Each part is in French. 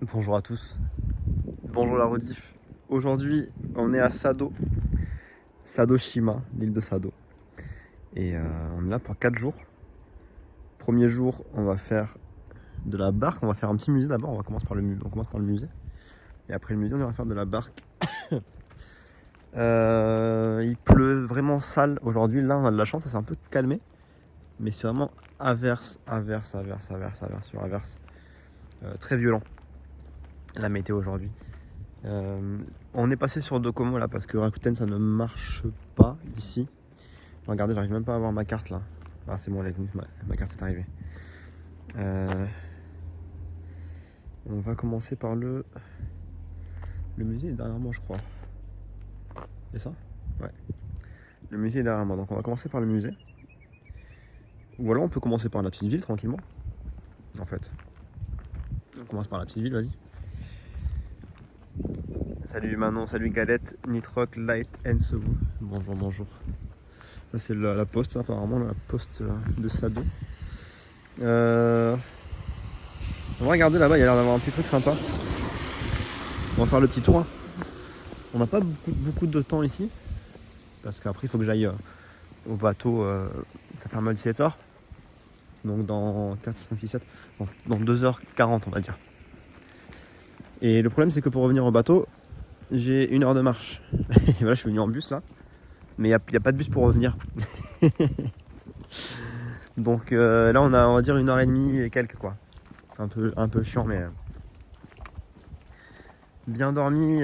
Bonjour à tous, bonjour la rediff. Aujourd'hui, on est à Sado, Sado-Shima, l'île de Sado. Et on est là pour 4 jours. Premier jour, on va faire de la barque, on va faire un petit musée d'abord, on commence par le musée. Et après le musée, on va faire de la barque. Il pleut vraiment sale aujourd'hui, là on a de la chance, ça s'est un peu calmé. Mais c'est vraiment averse sur averse. Très violent, la météo aujourd'hui. On est passé sur Docomo là parce que Rakuten ça ne marche pas ici. Regardez, j'arrive même pas à voir ma carte là. Ah c'est bon, elle est venue, ma carte est arrivée. On va commencer par le musée est derrière moi je crois. C'est ça? Ouais. Le musée est derrière moi, donc on va commencer par le musée. Ou alors on peut commencer par la petite ville tranquillement. En fait. On commence par la petite ville, vas-y. Salut Manon, salut Galette, Nitrock, Light and So. Bonjour, bonjour. Ça c'est la poste, apparemment la poste de Sado. On va regarder là-bas, il y a l'air d'avoir un petit truc sympa. On va faire le petit tour. Hein. On n'a pas beaucoup de temps ici. Parce qu'après il faut que j'aille au bateau. Ça ferme à 17h. Donc dans 4, 5, 6, 7. Dans 2h40 on va dire. Et le problème c'est que pour revenir au bateau, j'ai 1 heure de marche. Et voilà, je suis venu en bus là. Mais il n'y a pas de bus pour revenir. Donc là on va dire 1h30 et quelques quoi. C'est un peu chiant mais bien dormi.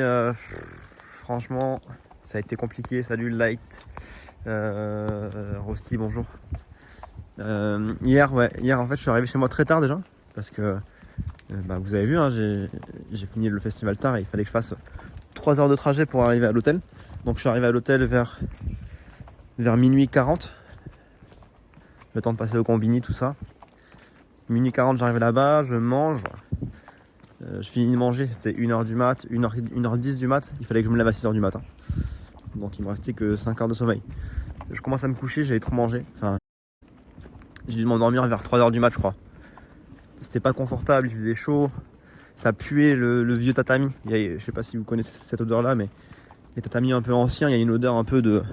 Franchement ça a été compliqué. Salut Light, Rosti bonjour. Hier en fait je suis arrivé chez moi très tard déjà. Parce que vous avez vu hein, j'ai fini le festival tard et il fallait que je fasse 3 heures de trajet pour arriver à l'hôtel. Donc je suis arrivé à l'hôtel vers minuit 40. Le temps de passer au combini, tout ça. Minuit 40, j'arrive là-bas, je mange. Je finis de manger, c'était 1h du mat, 1h10 du mat. Il fallait que je me lève à 6h du matin. Donc il me restait que 5 heures de sommeil. Je commence à me coucher, j'avais trop mangé. Enfin, j'ai dû m'endormir vers 3h du mat, je crois. C'était pas confortable, il faisait chaud. Ça puait le vieux tatami. Je sais pas si vous connaissez cette odeur-là, mais les tatamis un peu anciens, il y a une odeur un peu de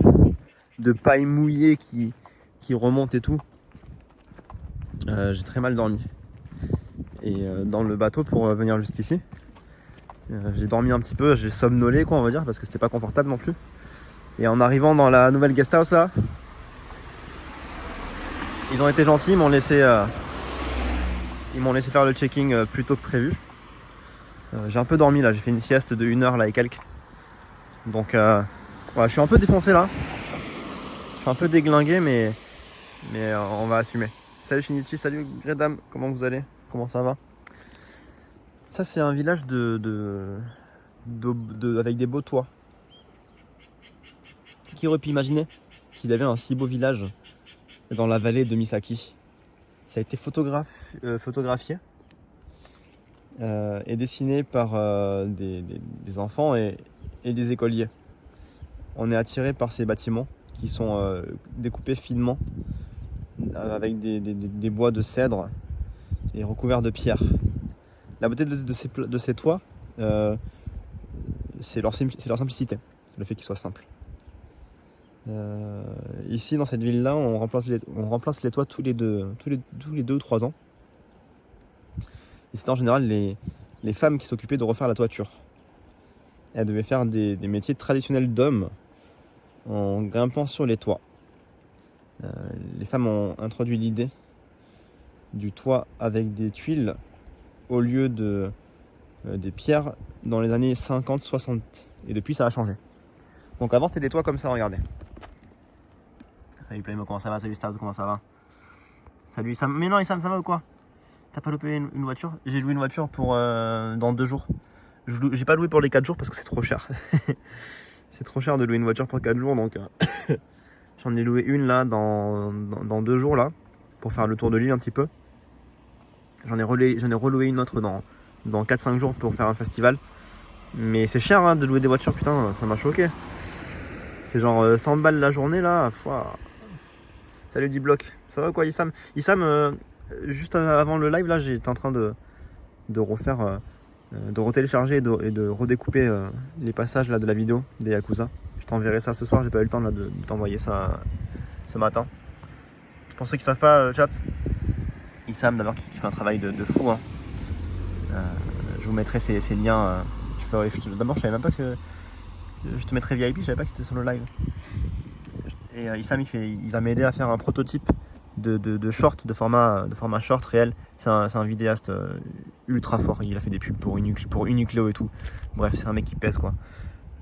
paille mouillée qui remonte et tout. J'ai très mal dormi. Et dans le bateau pour venir jusqu'ici, j'ai dormi un petit peu, j'ai somnolé quoi on va dire parce que c'était pas confortable non plus. Et en arrivant dans la nouvelle guest house là, ils ont été gentils, ils m'ont laissé faire le checking plus tôt que prévu. J'ai un peu dormi là, j'ai fait une sieste de 1 heure là et quelques. Donc voilà, je suis un peu défoncé là. Je suis un peu déglingué mais on va assumer. Salut Shinichi, salut Gredam, comment vous allez? Comment ça va? Ça c'est un village avec des beaux toits. Qui aurait pu imaginer qu'il avait un si beau village dans la vallée de Misaki? Ça a été photographié et dessiné par des enfants et des écoliers. On est attiré par ces bâtiments qui sont découpés finement avec des bois de cèdre et recouverts de pierre. La beauté de ces toits, c'est leur simplicité, le fait qu'ils soient simples. Ici dans cette ville là on remplace les toits tous les 2 ou 3 ans et c'était en général les femmes qui s'occupaient de refaire la toiture. Elles devaient faire des métiers traditionnels d'hommes en grimpant sur les toits. Les femmes ont introduit l'idée du toit avec des tuiles au lieu des pierres dans les années 50-60 et depuis ça a changé. Donc avant c'était des toits comme ça, regardez. Salut Playmo, comment ça va? Salut Stars, comment ça va? Salut Sam. Mais non, Sam, ça va ou quoi? T'as pas loupé une voiture? J'ai loué une voiture pour dans 2 jours. J'ai pas loué pour les 4 jours parce que c'est trop cher. C'est trop cher de louer une voiture pour 4 jours donc j'en ai loué une là dans 2 jours là pour faire le tour de l'île un petit peu. J'en ai reloué une autre dans 4-5 jours pour faire un festival. Mais c'est cher hein, de louer des voitures, putain, ça m'a choqué. C'est genre 100 balles la journée là. Pouah. Salut D-Block, ça va quoi Issam, juste avant le live là j'étais en train de refaire de retélécharger et de redécouper les passages là, de la vidéo des Yakuza. Je t'enverrai ça ce soir, j'ai pas eu le temps là, de t'envoyer ça ce matin. Pour ceux qui savent pas, chat, Issam d'abord qui fait un travail de fou. Hein. Je vous mettrai ces liens. D'abord, je savais même pas que je te mettrais VIP, je savais pas que tu étais sur le live. Et Issam, il va m'aider à faire un prototype de short, de format short réel. C'est un vidéaste ultra fort. Il a fait des pubs pour Uniqlo et tout. Bref, c'est un mec qui pèse quoi.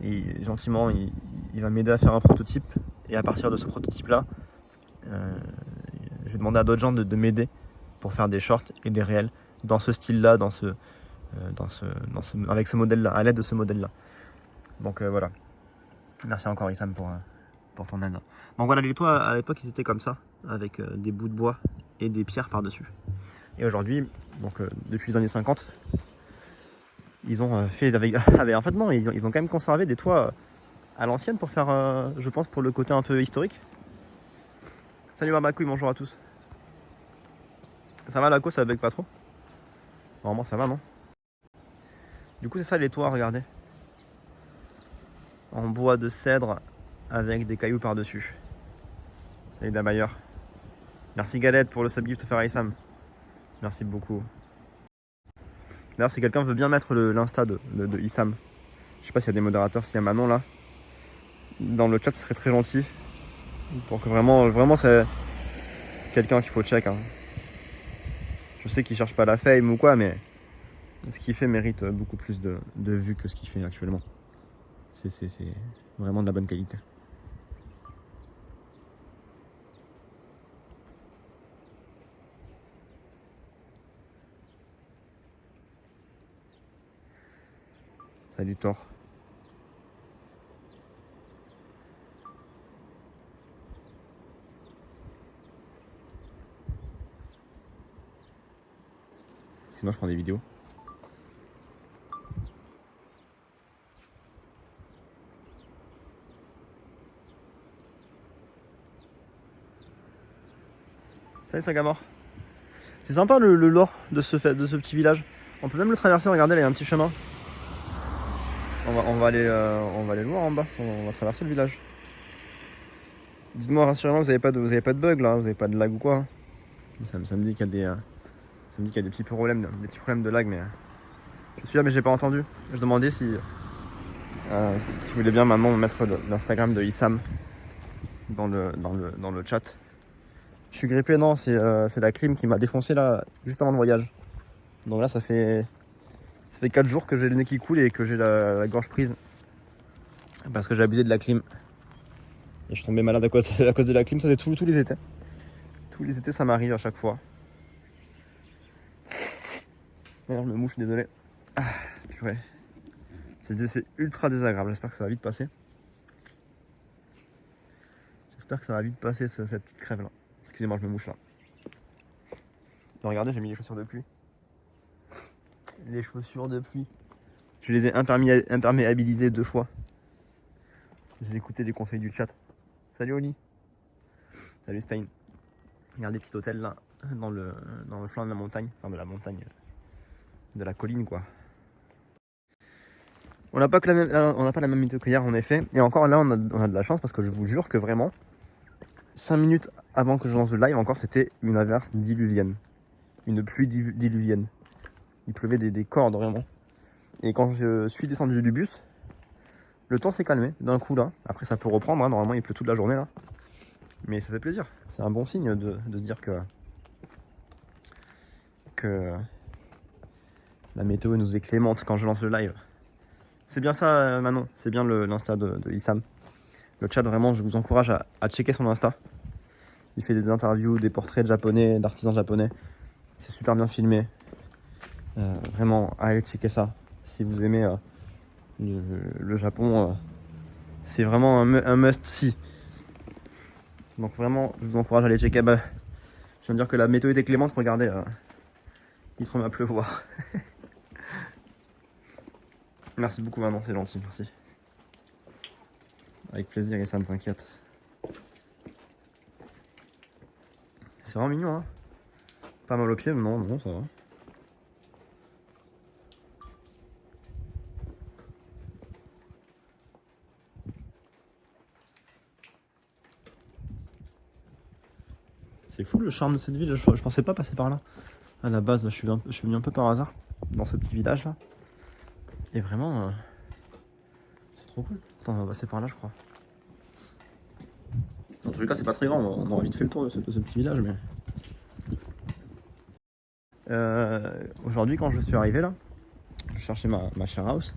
Et gentiment, il va m'aider à faire un prototype. Et à partir de ce prototype-là, je vais demander à d'autres gens de m'aider pour faire des shorts et des réels dans ce style-là, avec ce modèle-là, à l'aide de ce modèle-là. Donc voilà. Merci encore Issam pour ton aide. Donc voilà, les toits à l'époque ils étaient comme ça, avec des bouts de bois et des pierres par-dessus. Et aujourd'hui, donc depuis les années 50, ils ont fait avec en fait non, ils ont quand même conservé des toits à l'ancienne pour faire, je pense, pour le côté un peu historique. Salut Barbacouille, bonjour à tous. Ça va la co, ça bug pas trop? Normalement ça va, non? Du coup c'est ça les toits, regardez. En bois de cèdre avec des cailloux par-dessus. Salut Dabailleur. Merci Galette pour le subgift offert à Issam. Merci beaucoup. D'ailleurs si quelqu'un veut bien mettre l'insta de Issam, je sais pas s'il y a des modérateurs, s'il y a Manon là, dans le chat ce serait très gentil. Pour que vraiment c'est quelqu'un qu'il faut check. Hein. Je sais qu'il cherche pas la fame ou quoi, mais ce qu'il fait mérite beaucoup plus de vues que ce qu'il fait actuellement. C'est vraiment de la bonne qualité. Salut Thor. Sinon je prends des vidéos. Salut Sagamore. C'est sympa le lore de ce petit village. On peut même le traverser, regardez là il y a un petit chemin. On va aller le voir en bas, on va traverser le village. Dites-moi rassurément, vous avez pas de bug là, vous avez pas de lag ou quoi. Ça me dit qu'il y a des petits problèmes de lag, mais je suis là mais j'ai pas entendu. Je demandais si tu voulais bien maintenant mettre l'Instagram de Issam dans le chat. Je suis grippé, non, c'est la clim qui m'a défoncé là juste avant le voyage. Donc là ça fait 4 jours que j'ai le nez qui coule et que j'ai la gorge prise. Parce que j'ai abusé de la clim. Et je suis tombé malade à cause de la clim, ça c'est tous les étés. Tous les étés ça m'arrive à chaque fois. D'ailleurs je me mouche, désolé. Ah, purée. C'est ultra désagréable, j'espère que ça va vite passer. J'espère que ça va vite passer cette petite crève là. Excusez-moi, je me mouche là. Regardez, j'ai mis les chaussures de pluie. Les chaussures de pluie. Je les ai imperméabilisées 2 fois. J'ai écouté les conseils du chat. Salut Oli. Salut Stein. Regardez, petit hôtel là, dans le flanc de la montagne. Enfin de la montagne, de la colline quoi. On n'a pas la même météo qu'hier en effet. Et encore là on a de la chance parce que je vous jure que vraiment 5 minutes avant que je lance le live encore c'était une averse diluvienne. Une pluie diluvienne. Il pleuvait des cordes vraiment. Et quand je suis descendu du bus, le temps s'est calmé d'un coup là. Après ça peut reprendre, hein. Normalement il pleut toute la journée là. Mais ça fait plaisir. C'est un bon signe de se dire que la météo nous est clémente quand je lance le live. C'est bien ça Manon, c'est bien l'insta de Issam. Le chat vraiment je vous encourage à checker son insta. Il fait des interviews, des portraits de japonais, d'artisans japonais. C'est super bien filmé. Vraiment allez checker ça. Si vous aimez le Japon, c'est vraiment un must-see. Donc vraiment je vous encourage à aller checker. Bah, je viens de dire que la météo était clémente, regardez, il se remet à pleuvoir. Merci beaucoup Manon, c'est gentil, merci. Avec plaisir et ça ne t'inquiète. C'est vraiment mignon hein. Pas mal aux pieds, non, ça va. C'est fou le charme de cette ville, je pensais pas passer par là. À la base, là, je suis venu un peu par hasard dans ce petit village là. Et vraiment, c'est trop cool. Attends, on va passer par là, je crois. Dans tous les cas, c'est pas très grand, on aura vite fait le tour de ce petit village. Mais aujourd'hui, quand je suis arrivé là, je cherchais ma share house,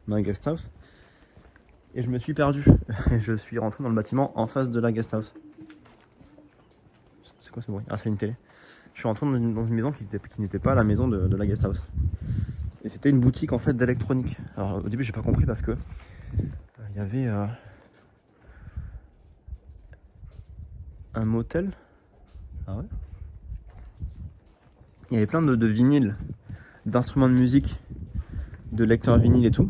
ma guest house, et je me suis perdu. Je suis rentré dans le bâtiment en face de la guest house. C'est quoi ce bruit? Ah, c'est une télé. Je suis rentré dans une maison qui n'était pas la maison de la guest house. Et c'était une boutique en fait d'électronique. Alors au début j'ai pas compris parce que il y avait un motel. Ah ouais. Il y avait plein de vinyles, d'instruments de musique, de lecteurs vinyles et tout.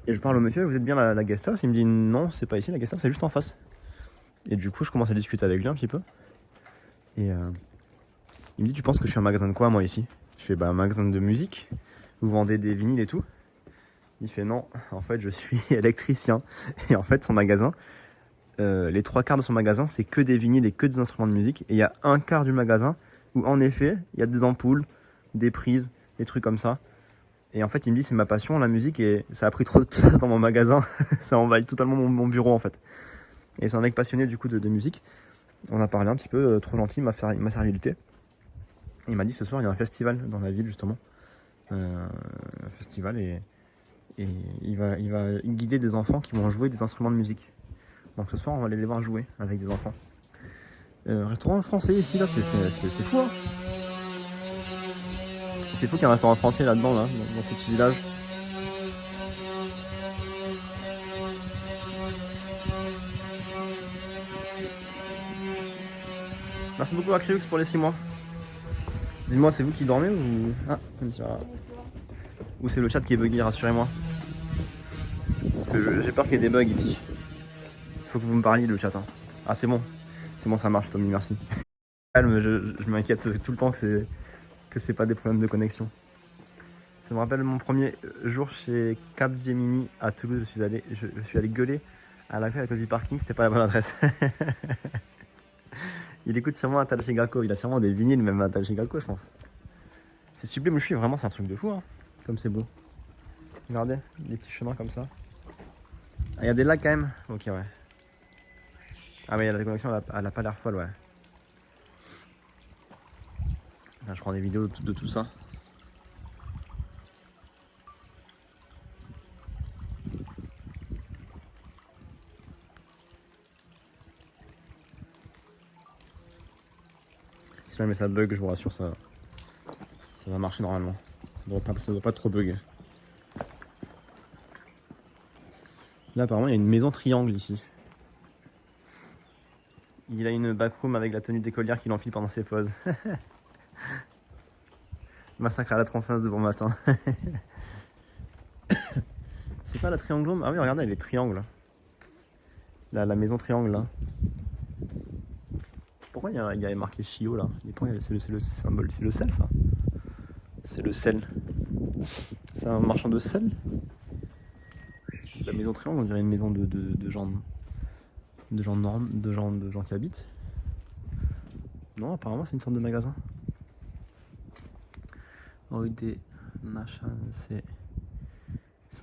Et je parle au monsieur, vous êtes bien la guest house? Il me dit non, c'est pas ici, la guest house c'est juste en face. Et du coup je commence à discuter avec lui un petit peu. Et il me dit tu penses que je suis un magasin de quoi moi ici? Je fais bah un magasin de musique. Vous vendez des vinyles et tout? Il fait non, en fait je suis électricien. Et en fait son magasin, les 3/4 de son magasin c'est que des vinyles et que des instruments de musique. Et il y a 1/4 du magasin où en effet il y a des ampoules, des prises, des trucs comme ça. Et en fait il me dit c'est ma passion la musique et ça a pris trop de place dans mon magasin. Ça envahit totalement mon bureau en fait. Et c'est un mec passionné du coup de musique. On a parlé un petit peu, trop gentil, il m'a servi du thé. Il m'a dit ce soir il y a un festival dans la ville justement. Un festival et il va guider des enfants qui vont jouer des instruments de musique. Donc ce soir on va aller les voir jouer avec des enfants. Restaurant français ici là, c'est fou hein. C'est fou qu'il y ait un restaurant français là-dedans là, dans ce petit village. Merci beaucoup Acriux pour les 6 mois. Dis-moi, c'est vous qui dormez ou... Ah, ou c'est le chat qui est bugué, rassurez-moi. Parce que j'ai peur qu'il y ait des bugs ici. Il faut que vous me parliez le chat. Hein. Ah c'est bon, ça marche Tommy, merci. Calme, je m'inquiète tout le temps que c'est pas des problèmes de connexion. Ça me rappelle mon premier jour chez Capgemini à Toulouse, je suis allé gueuler à la queue à cause du parking, c'était pas la bonne adresse. Il écoute sûrement Atal Shigako, il a sûrement des vinyles même Atal Shigako je pense. C'est sublime, je suis vraiment, c'est un truc de fou hein, comme c'est beau. Regardez, les petits chemins comme ça. Ah, il y a des lacs quand même. Ok ouais. Ah mais la connexion elle a pas l'air folle ouais. Là, je prends des vidéos de tout ça. Si jamais ça bug, je vous rassure, ça va marcher normalement. Ça doit pas trop bug. Là apparemment il y a une maison triangle ici. Il a une backroom avec la tenue d'écolière qu'il enfile pendant ses pauses. Massacre à la tronçonneuse de bon matin. C'est ça la triangle? Ah oui regardez elle est triangle. La maison triangle là. Pourquoi il y a marqué Chio là? C'est le symbole, c'est le sel ça? C'est le sel. C'est un marchand de sel? La maison triangle on dirait une maison de gens qui habitent. Non apparemment c'est une sorte de magasin. Oide Nashan c'est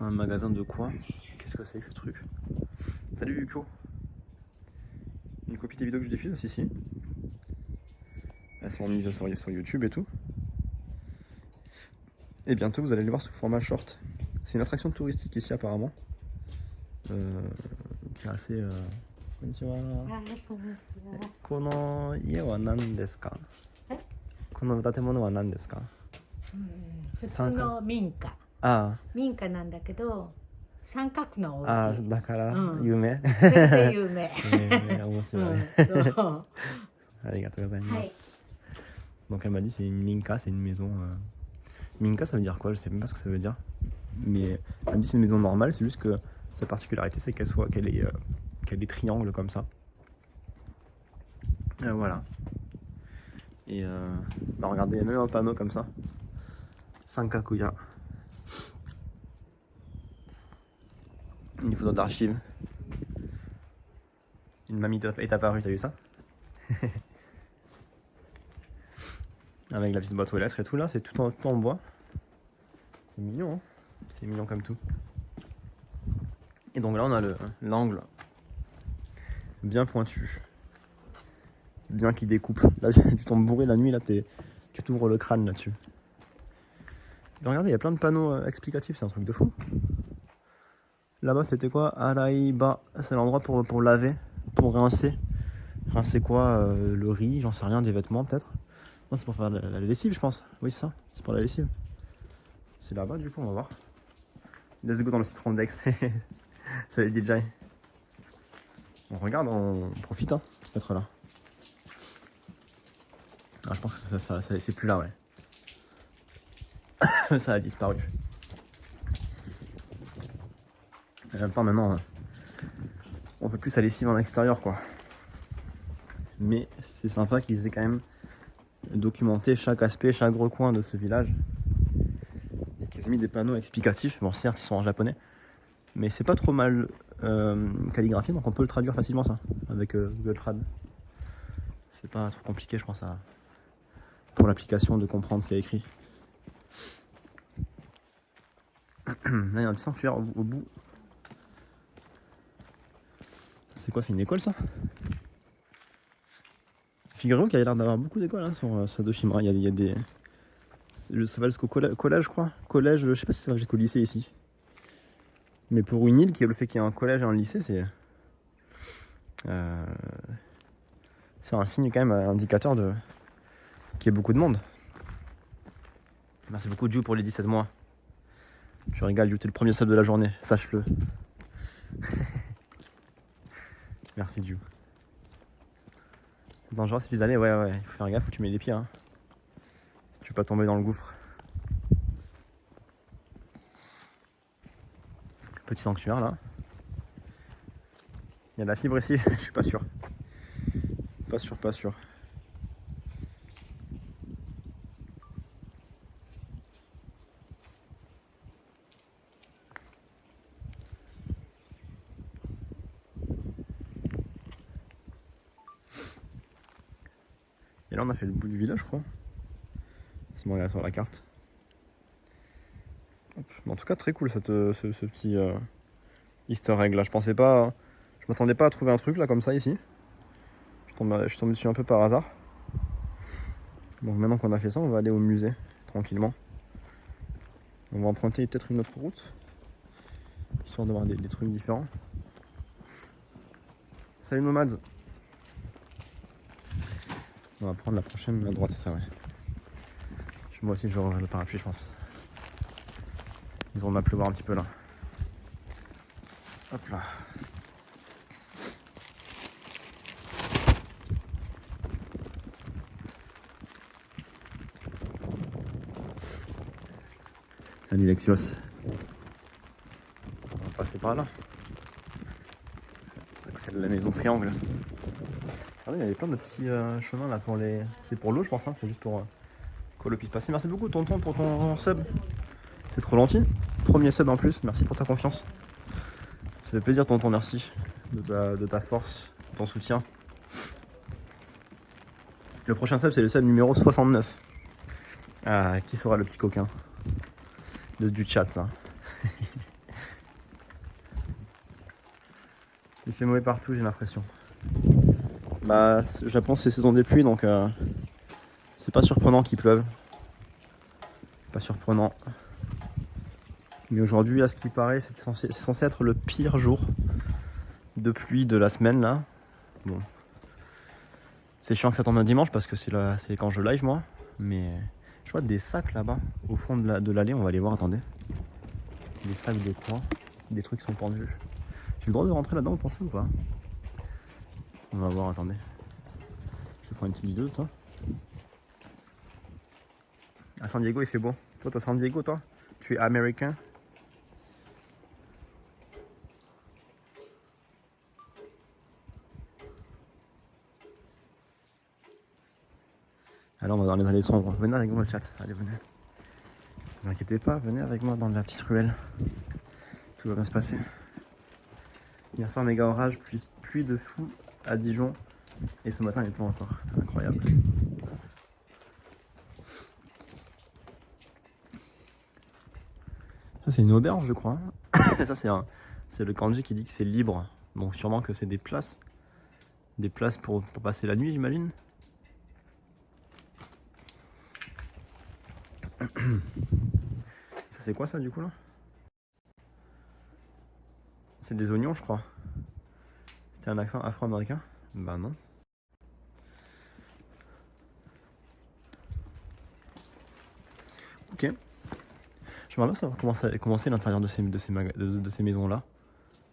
un magasin de quoi? Qu'est-ce que c'est que ce truc? Salut Yuko. Une copie des vidéos que je diffuse aussi si. Elles sont mises sur YouTube et tout. Et bientôt vous allez les voir sous format short. C'est une attraction touristique ici apparemment. Qui est assez... Konnichiwa. Kono ie wa nan desu ka? Kono tatemono wa nan desu ka? 普通の民家あなんだけど三角のお家あだから有名、それで有名面白い、そうありがとうございます、はい Donc elle m'a dit c'est une minka, c'est une maison... Minka ça veut dire quoi? Je sais même pas ce que ça veut dire. Mais elle m'a dit c'est une maison normale, c'est juste que sa particularité c'est qu'elle est triangle comme ça. Voilà. Et bah regardez, il y a même un panneau comme ça. Sankakuya. Une photo d'archive. Une mamie est apparue, t'as vu ça? Avec la petite boîte aux lettres et tout là, c'est tout en bois. C'est mignon, hein. C'est mignon comme tout. Et donc là on a l'angle bien pointu. Bien qui découpe. Là tu tombes bourré la nuit, là tu t'ouvres le crâne là-dessus. Et regardez, il y a plein de panneaux explicatifs, c'est un truc de fou. Là-bas c'était quoi? Araiba, c'est l'endroit pour laver, pour rincer. Rincer quoi? Le riz, j'en sais rien, des vêtements peut-être. Non, c'est pour faire la lessive, je pense. Oui, c'est ça, c'est pour la lessive. C'est là-bas, du coup, on va voir. Let's go dans le citron d'Aix. Salut DJ. On regarde, on profite, hein, d'être là. Ah, je pense que ça c'est plus là, ouais. Ça a disparu. En même temps, maintenant, on fait plus sa lessive en extérieur, quoi. Mais c'est sympa qu'ils aient quand même documenté chaque aspect, chaque recoin de ce village. Et qu'ils aient mis des panneaux explicatifs. Bon, certes, ils sont en japonais, mais c'est pas trop mal calligraphié, donc on peut le traduire facilement, ça, avec Google Trad. C'est pas trop compliqué, je pense, pour l'application de comprendre ce qu'il y a écrit. Là, il y a un petit sanctuaire au bout. C'est quoi, c'est une école, ça? Figurez-vous qu'il y a l'air d'avoir beaucoup d'écoles, hein, sur Sadoshima. Il y a des... Ça va jusqu'au collège, je crois. Collège, je sais pas si ça va jusqu'au lycée ici. Mais pour une île, le fait qu'il y ait un collège et un lycée, c'est un signe quand même indicateur qu'il y ait beaucoup de monde. Merci beaucoup Ju pour les 17 mois. Tu régales Ju, t'es le premier sub de la journée, sache-le. Merci Ju. Dangereux ces pis-aller, ouais, il faut faire gaffe où tu mets les pieds, hein. Si tu veux pas tomber dans le gouffre. Petit sanctuaire là. Il y a de la fibre ici, je suis pas sûr. Pas sûr. Et là on a fait le bout du village, je crois. Si on regarde sur la carte. Hop. En tout cas très cool ce petit easter egg là. Je m'attendais pas à trouver un truc là comme ça ici. Je suis tombé dessus un peu par hasard. Donc maintenant qu'on a fait ça, on va aller au musée tranquillement. On va emprunter peut-être une autre route, histoire de voir des trucs différents. Salut nomades. On va prendre la prochaine à droite, c'est ça, ouais. Moi aussi je vais ouvrir le parapluie, je pense. Ils vont pleuvoir un petit peu là. Hop là. Salut Lexios. On va passer par là. À côté de la maison triangle. Regardez, il y avait plein de petits chemins là pour les. C'est pour l'eau, je pense, hein. C'est juste pour que l'eau puisse passer. Merci beaucoup tonton pour ton sub. C'est trop gentil. Premier sub en plus, merci pour ta confiance. Ça fait plaisir tonton, merci de ta force, de ton soutien. Le prochain sub c'est le sub numéro 69. Ah, qui sera le petit coquin du chat là. Il fait mauvais partout, j'ai l'impression. Bah, Japon c'est saison des pluies, donc c'est pas surprenant qu'il pleuve. Pas surprenant. Mais aujourd'hui, à ce qui paraît, c'est censé être le pire jour de pluie de la semaine là. Bon, c'est chiant que ça tombe un dimanche parce que c'est quand je live moi. Mais je vois des sacs là-bas au fond de l'allée. On va aller voir. Attendez. Des sacs de quoi? Des trucs qui sont pendus. J'ai le droit de rentrer là-dedans, vous pensez ou pas? On va voir. Attendez. Je vais prendre une petite vidéo de ça. À San Diego, il fait beau. Toi, t'es à San Diego, toi? Tu es américain? Alors on va dans les allées sombres. Venez avec moi le chat. Allez, venez. Ne vous inquiétez pas, venez avec moi dans la petite ruelle. Tout va bien se passer. Hier soir, méga orage, pluie de fou à Dijon. Et ce matin, il pleut encore. Incroyable. Ça c'est une auberge je crois. Ça c'est le kanji qui dit que c'est libre. Donc sûrement que c'est des places. Des places pour passer la nuit j'imagine. Ça c'est quoi ça du coup là? C'est des oignons je crois. C'était un accent afro-américain? Bah non. Ok. J'aimerais bien savoir comment c'est l'intérieur de ces maisons-là.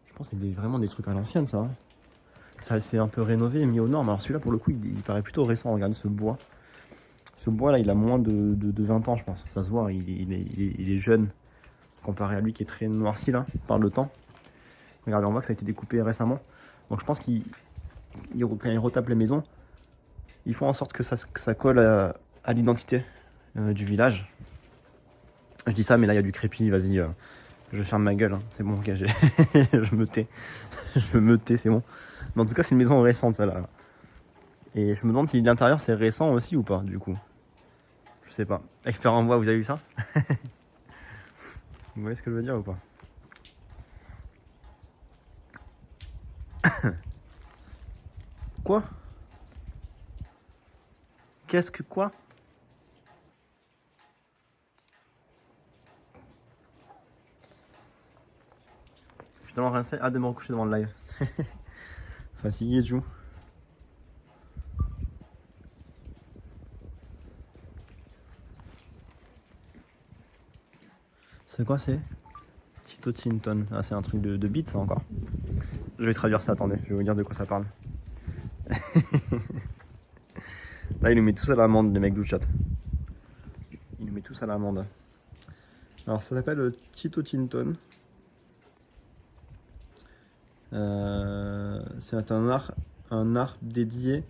Je pense que c'est vraiment des trucs à l'ancienne, ça. Ça c'est un peu rénové et mis aux normes. Alors celui-là, pour le coup, il paraît plutôt récent. Regardez ce bois. Ce bois-là, il a moins de 20 ans, je pense. Ça se voit, il est jeune. Comparé à lui qui est très noirci, là, par le temps. Regardez, on voit que ça a été découpé récemment. Donc je pense quand ils retapent les maisons, ils font en sorte que ça colle à l'identité du village. Je dis ça, mais là il y a du crépi, vas-y, je ferme ma gueule, hein. C'est bon, ok, je me tais. Je me tais, c'est bon. Mais en tout cas, c'est une maison récente, celle-là. Et je me demande si l'intérieur c'est récent aussi ou pas, du coup. Je sais pas. Expert en bois, vous avez vu ça? Vous voyez ce que je veux dire ou pas? Quoi? Qu'est-ce que quoi? Je suis tellement rincé, hâte de me recoucher devant le live. Fatigué, Jou. C'est quoi, c'est Tito Chinton. Ah, c'est un truc de beat, ça encore. Je vais traduire ça, attendez, je vais vous dire de quoi ça parle. Là, il nous met tous à l'amende, les mecs du chat. Il nous met tous à l'amende. Alors, ça s'appelle Tito Chinton. C'est un art dédié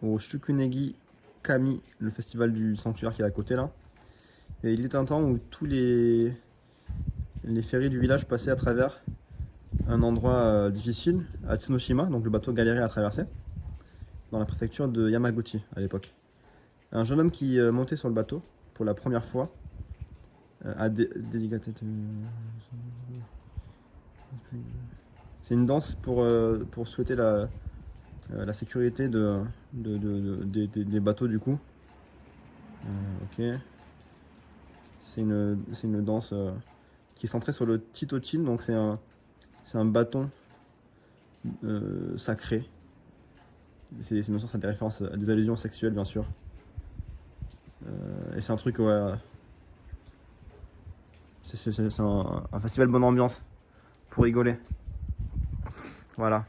au Shukunegi Kami, le festival du sanctuaire qui est à côté là. Et il était un temps où tous les ferries du village passaient à travers un endroit difficile, à Tsunoshima, donc le bateau galérait à traverser, dans la préfecture de Yamaguchi à l'époque. Un jeune homme qui montait sur le bateau pour la première fois a délicaté. C'est une danse pour souhaiter la sécurité des bateaux du coup. Ok. C'est une danse qui est centrée sur le Titochin, donc c'est un bâton sacré. C'est bien sûr ça a des références à des allusions sexuelles bien sûr. Et c'est un truc ouais. C'est un festival bonne ambiance pour rigoler. Voilà.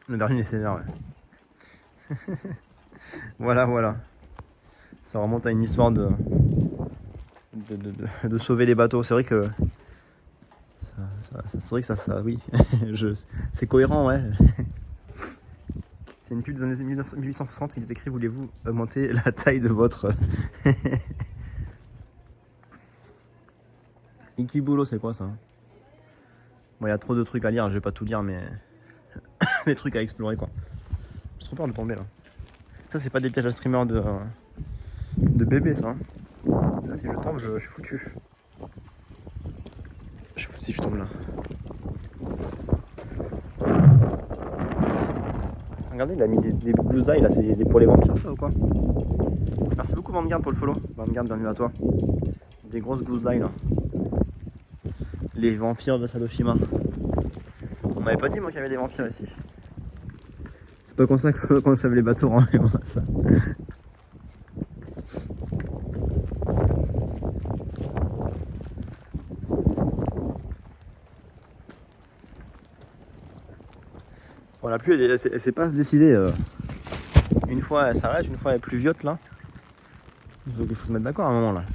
Le Berlin est sévère, ouais. Voilà. Ça remonte à une histoire de sauver les bateaux. C'est vrai que ça oui. C'est cohérent, ouais. C'est une pub des années 1860. Il est écrit: voulez-vous augmenter la taille de votre Ikibulo, c'est quoi ça? Bon, il y a trop de trucs à lire, je vais pas tout lire, mais des trucs à explorer quoi. J'ai trop peur de tomber là. Ça, c'est pas des pièges à streamer de bébé, ça. Hein. Là, si je tombe, je suis foutu. Je suis foutu si je tombe là. Regardez, il a mis des blues là, c'est pour les vampires, ça ou quoi? Merci beaucoup, Vanguard, pour le follow. Vanguard, bienvenue à toi. Des grosses gousses d'ail là. Les vampires de Sadoshima. On m'avait pas dit moi qu'il y avait des vampires ici. C'est pas comme ça qu'on savait les bateaux remplis, ça. Bon, la pluie elle sait pas se décider. Une fois elle s'arrête, une fois elle est pluviote là. Il faut se mettre d'accord à un moment là.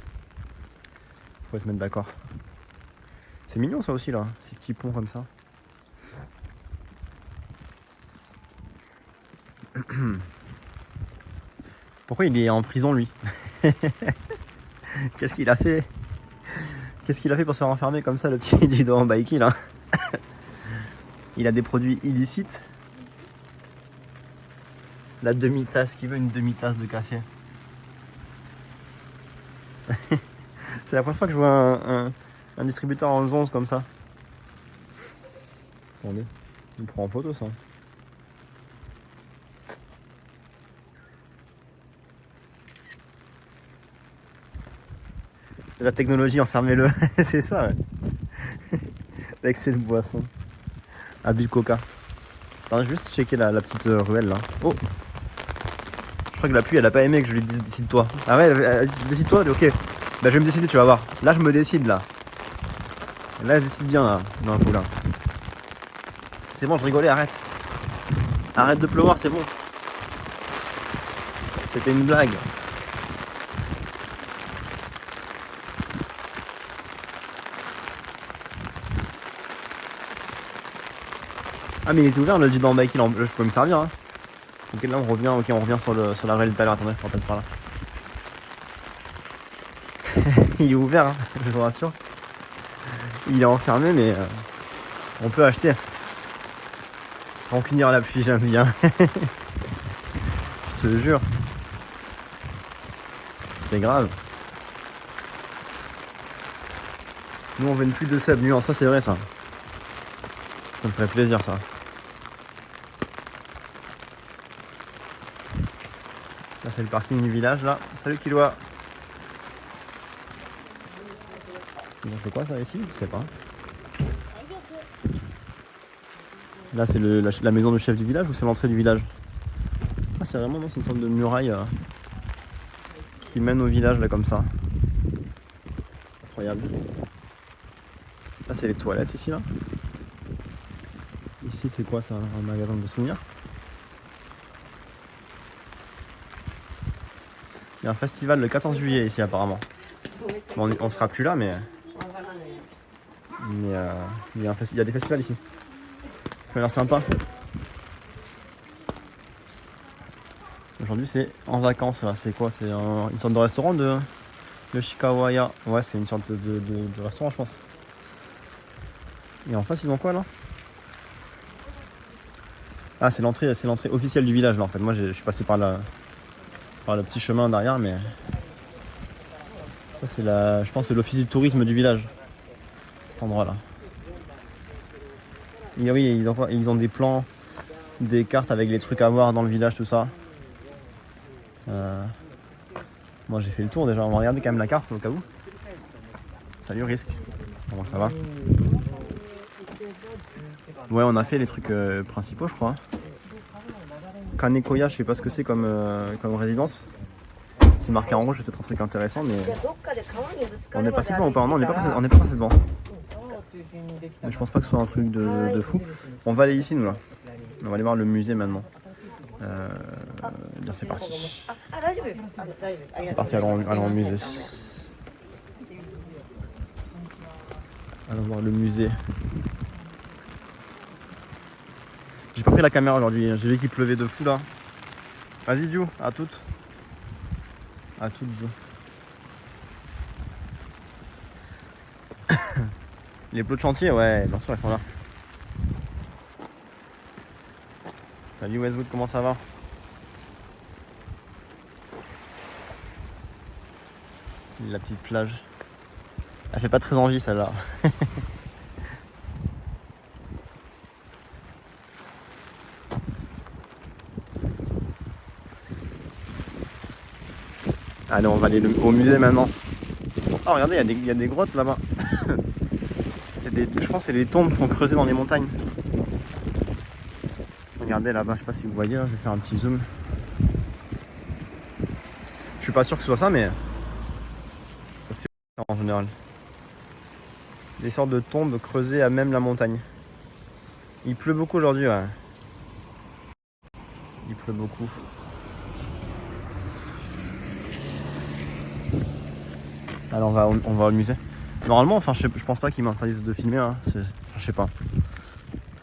Faut se mettre d'accord. C'est mignon ça aussi là, ces petits ponts comme ça. Pourquoi il est en prison lui? Qu'est-ce qu'il a fait? Qu'est-ce qu'il a fait pour se faire enfermer comme ça, le petit Jido en Baiki là? Il a des produits illicites. La demi-tasse, qui veut une demi-tasse de café? C'est la première fois que je vois un distributeur en 11 comme ça. Attendez, il me prend en photo ça. De la technologie, enfermez-le. C'est ça, ouais. L'excès de boisson. Abus de coca. Attends, je vais juste checker la petite ruelle là. Oh! Je crois que la pluie elle a pas aimé que je lui dise décide-toi. Ah ouais, décide-toi, ok. Bah je vais me décider, tu vas voir. Là je me décide là. Là elle se décide bien là, d'un coup là. C'est bon, je rigolais, arrête. Arrête de pleuvoir, c'est bon. C'était une blague. Ah mais il était ouvert le du bike, je peux me servir hein. Ok là on revient sur la rail tout à l'heure, attendez, je rappelle par là. Il est ouvert hein, je vous rassure. Il est enfermé mais on peut acheter. Rancunière à la pluie, j'aime bien. Je te jure. C'est grave. Nous on veut une pluie de sable nuance, ça c'est vrai ça. Ça me ferait plaisir ça. Là c'est le parking du village là. Salut Kiloa. C'est quoi ça ici? Je sais pas. Là c'est la maison du chef du village ou c'est l'entrée du village? Ah c'est vraiment, non, c'est une sorte de muraille qui mène au village là comme ça. Incroyable. Là c'est les toilettes ici là. Ici c'est quoi ça? Un magasin de souvenirs. Il y a un festival le 14 juillet ici apparemment. Bon, on sera plus là mais il y a des festivals ici. Ça a l'air sympa. Aujourd'hui c'est en vacances là, c'est quoi? C'est une sorte de restaurant de Yoshikawaya. Ouais c'est une sorte de restaurant je pense. Et en face ils ont quoi là? Ah c'est l'entrée officielle du village là en fait. Moi je suis passé par le petit chemin derrière mais ça c'est je pense c'est l'office du tourisme du village. Cet endroit là. Et oui ils ont des plans, des cartes avec les trucs à voir dans le village tout ça. Moi j'ai fait le tour déjà, on va regarder quand même la carte au cas où. Salut Risque, comment ça va? Ouais on a fait les trucs principaux je crois. Kanekoya je sais pas ce que c'est comme résidence. C'est marqué en rouge, c'est peut-être un truc intéressant mais on est passé devant ou pas? Non on n'est pas passé devant. Mais je pense pas que ce soit un truc de fou. On va aller ici nous là. On va aller voir le musée maintenant. Bien c'est parti. C'est parti, allons au musée. Allons voir le musée. J'ai pas pris la caméra aujourd'hui, j'ai vu qu'il pleuvait de fou là. Vas-y Diou, à toutes. À toutes Diou. Les plots de chantier, ouais, bien sûr, ils sont là. Salut Westwood, comment ça va? La petite plage. Elle fait pas très envie celle-là. Allez, on va aller au musée maintenant. Oh, regardez, il y a des grottes là-bas. Je pense que c'est des tombes qui sont creusées dans les montagnes. Regardez là-bas, je sais pas si vous voyez, là, je vais faire un petit zoom. Je suis pas sûr que ce soit ça, mais ça se fait en général. Des sortes de tombes creusées à même la montagne. Il pleut beaucoup aujourd'hui, ouais. Il pleut beaucoup. Alors on va au musée. Normalement, enfin je pense pas qu'ils m'interdisent de filmer, hein. Je sais pas.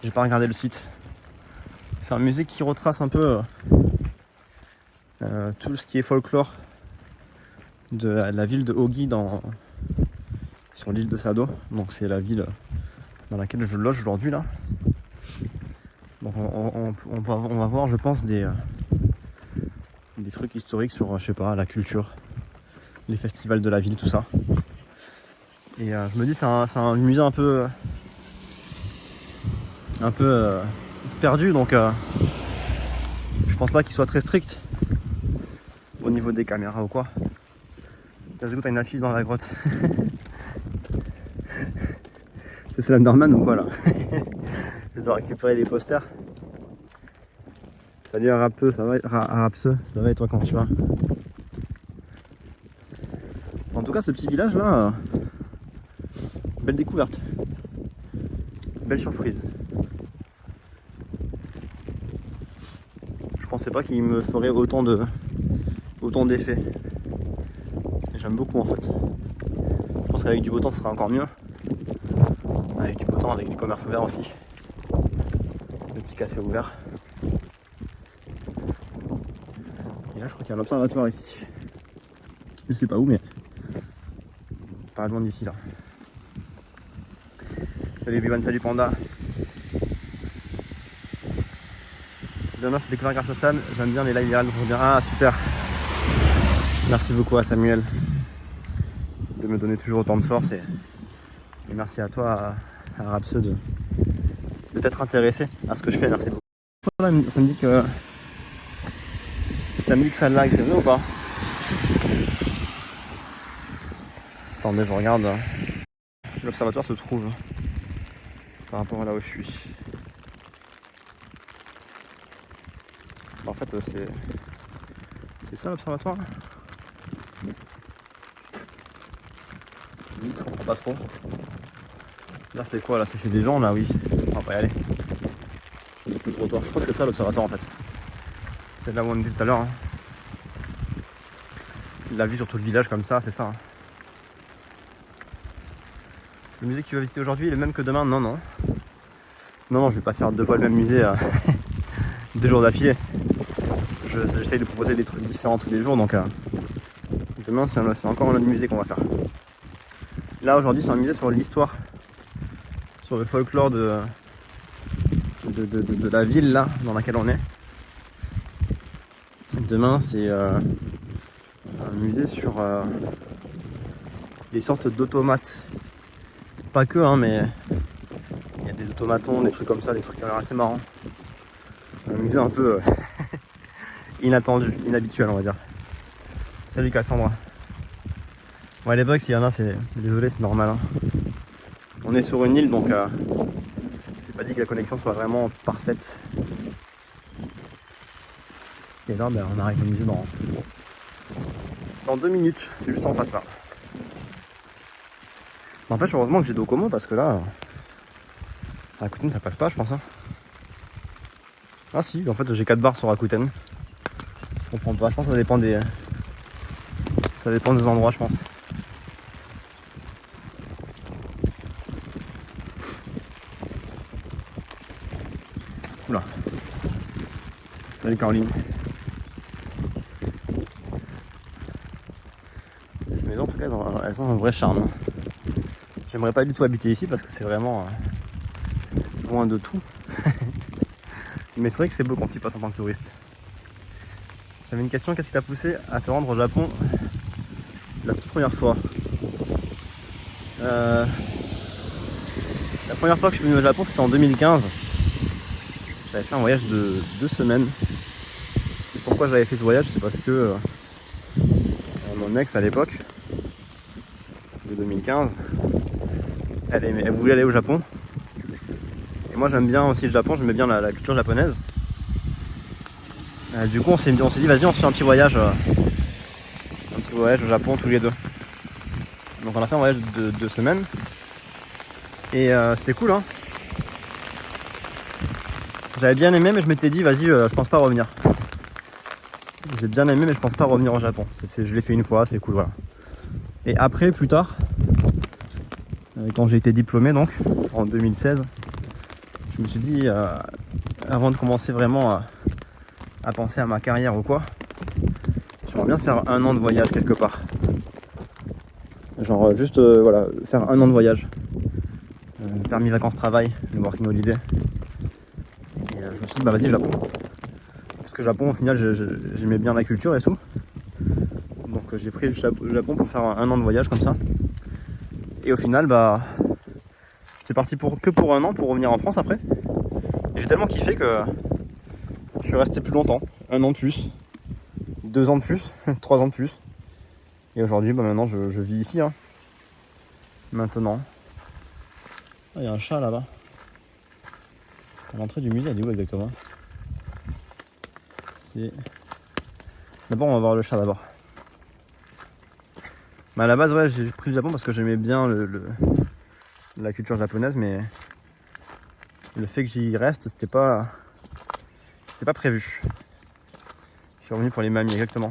J'ai pas regardé le site. C'est un musée qui retrace un peu tout ce qui est folklore de la ville de Ogi sur l'île de Sado. Donc c'est la ville dans laquelle je loge aujourd'hui là. Donc on va voir je pense des trucs historiques sur je sais pas la culture, les festivals de la ville, tout ça. Et je me dis c'est un musée un peu perdu, donc je pense pas qu'il soit très strict au niveau des caméras ou quoi. Là, t'as une affiche dans la grotte. C'est Slenderman ou quoi là? Je dois récupérer les posters. Salut Arapseux, ça va? Arapseux, ça va et toi, comment tu vas? En tout cas, ce petit village là, belle découverte, belle surprise. Je pensais pas qu'il me ferait autant d'effets. J'aime beaucoup en fait. Je pense qu'avec du beau temps, ce sera encore mieux. Avec du beau temps, avec du commerce ouvert aussi. Le petit café ouvert. Et là, je crois qu'il y a un observatoire ici. Je sais pas où, mais pas loin d'ici là. Salut Biban, salut Panda. Demain, je peux découvrir grâce à Sam. J'aime bien les lives virales. Ah, super. Merci beaucoup à Samuel de me donner toujours autant de force. Et merci à toi, à Rapseux, de t'être intéressé à ce que je fais. Merci beaucoup. Voilà, ça me dit que ça lag, c'est vrai ou pas? Attendez, je regarde. L'observatoire se trouve par rapport à là où je suis. En fait, c'est ça l'observatoire. Je comprends pas trop. Là, c'est quoi? Là, c'est chez des gens, là, oui. On va pas y aller. Ce trottoir. Je crois que c'est ça l'observatoire en fait. C'est là où on était tout à l'heure. Hein. La vue sur tout le village comme ça, c'est ça. Hein. Le musée que tu vas visiter aujourd'hui est le même que demain? Non, non. Non, je vais pas faire deux fois le même musée 2 jours d'affilée. J'essaye de proposer des trucs différents tous les jours, donc demain c'est encore un autre musée qu'on va faire. Là aujourd'hui c'est un musée sur l'histoire, sur le folklore de la ville là dans laquelle on est. Demain c'est un musée sur des sortes d'automates. Pas que hein, mais il y a des automatons, des trucs comme ça, des trucs qui ont l'air assez marrants. Un musée un peu inattendu, inhabituel on va dire. Salut Cassandra. Ouais les bugs s'il y en a, désolé, c'est normal. Hein. On est sur une île donc c'est pas dit que la connexion soit vraiment parfaite. Et là on arrive au musée dans 2 minutes, c'est juste en face là. En fait heureusement que j'ai Docomo parce que là à Rakuten ça passe pas je pense. Hein. Ah si, en fait j'ai 4 barres sur Rakuten. Je comprends pas, je pense que ça dépend des endroits je pense. Oula. Salut Caroline. Ces maisons en tout cas elles ont un vrai charme. J'aimerais pas du tout habiter ici parce que c'est vraiment loin de tout. Mais c'est vrai que c'est beau quand tu y passes en tant que touriste. J'avais une question, qu'est-ce qui t'a poussé à te rendre au Japon la toute première fois? La première fois que je suis venu au Japon c'était en 2015. J'avais fait un voyage de 2 semaines. Et pourquoi j'avais fait ce voyage? C'est parce que mon ex à l'époque, de 2015, elle voulait aller au Japon. Et moi j'aime bien aussi le Japon, j'aimais bien la culture japonaise. Du coup on s'est dit vas-y on se fait un petit voyage au Japon tous les deux. Donc on a fait un voyage de 2 semaines. Et c'était cool hein. J'avais bien aimé mais je m'étais dit vas-y je pense pas revenir. J'ai bien aimé mais je pense pas revenir au Japon. Je l'ai fait une fois, c'est cool voilà. Et après plus tard, quand j'ai été diplômé donc en 2016, je me suis dit avant de commencer vraiment à penser à ma carrière ou quoi, j'aimerais bien faire 1 an de voyage quelque part. Genre juste voilà, faire 1 an de voyage. Permis vacances travail, le working holiday. Et je me suis dit bah vas-y Japon. Parce que Japon au final j'aimais bien la culture et tout. Donc j'ai pris le Japon pour faire 1 an de voyage comme ça. Et au final, bah, j'étais parti que pour un an pour revenir en France après. Et j'ai tellement kiffé que je suis resté plus longtemps. 1 an de plus, 2 ans de plus, 3 ans de plus. Et aujourd'hui, bah, maintenant, je vis ici. Hein. Maintenant. Il y a un chat là-bas. À l'entrée du musée, elle est où exactement? C'est... D'abord, on va voir le chat d'abord. Bah, à la base, ouais, j'ai pris le Japon parce que j'aimais bien la culture japonaise, mais le fait que j'y reste, c'était pas prévu. Je suis revenu pour les mamies, exactement.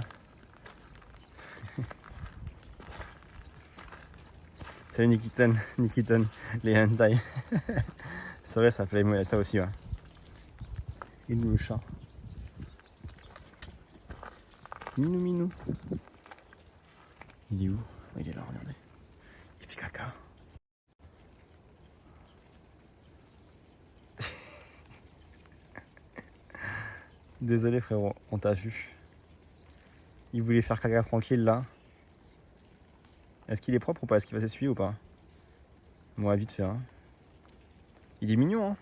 Salut Nikiton, les hentai. C'est vrai, ça plaît ça aussi, ouais. Il est où le chat? Minou. Il est où? Oh, il est là, regardez. Il fait caca. Désolé frérot, on t'a vu. Il voulait faire caca tranquille là. Est-ce qu'il est propre ou pas? Est-ce qu'il va s'essuyer ou pas? Moi, vite fait. Hein. Il est mignon, hein.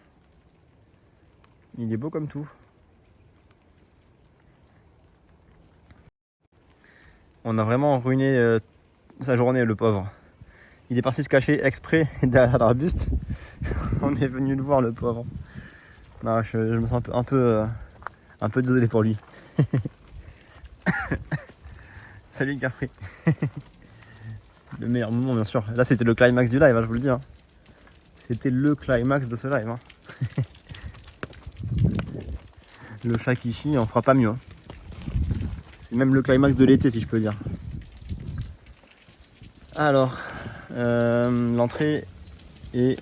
Il est beau comme tout. On a vraiment ruiné sa journée, le pauvre. Il est parti se cacher exprès derrière l'arbuste. On est venu le voir, le pauvre. Non, je me sens un peu désolé pour lui. Salut Garfrey. Le meilleur moment, bien sûr. Là, c'était le climax du live, hein, je vous le dis. Hein. C'était le climax de ce live. Hein. Le chat qui chie, on fera pas mieux. Hein. C'est même le climax de l'été, si je peux dire. Alors, l'entrée est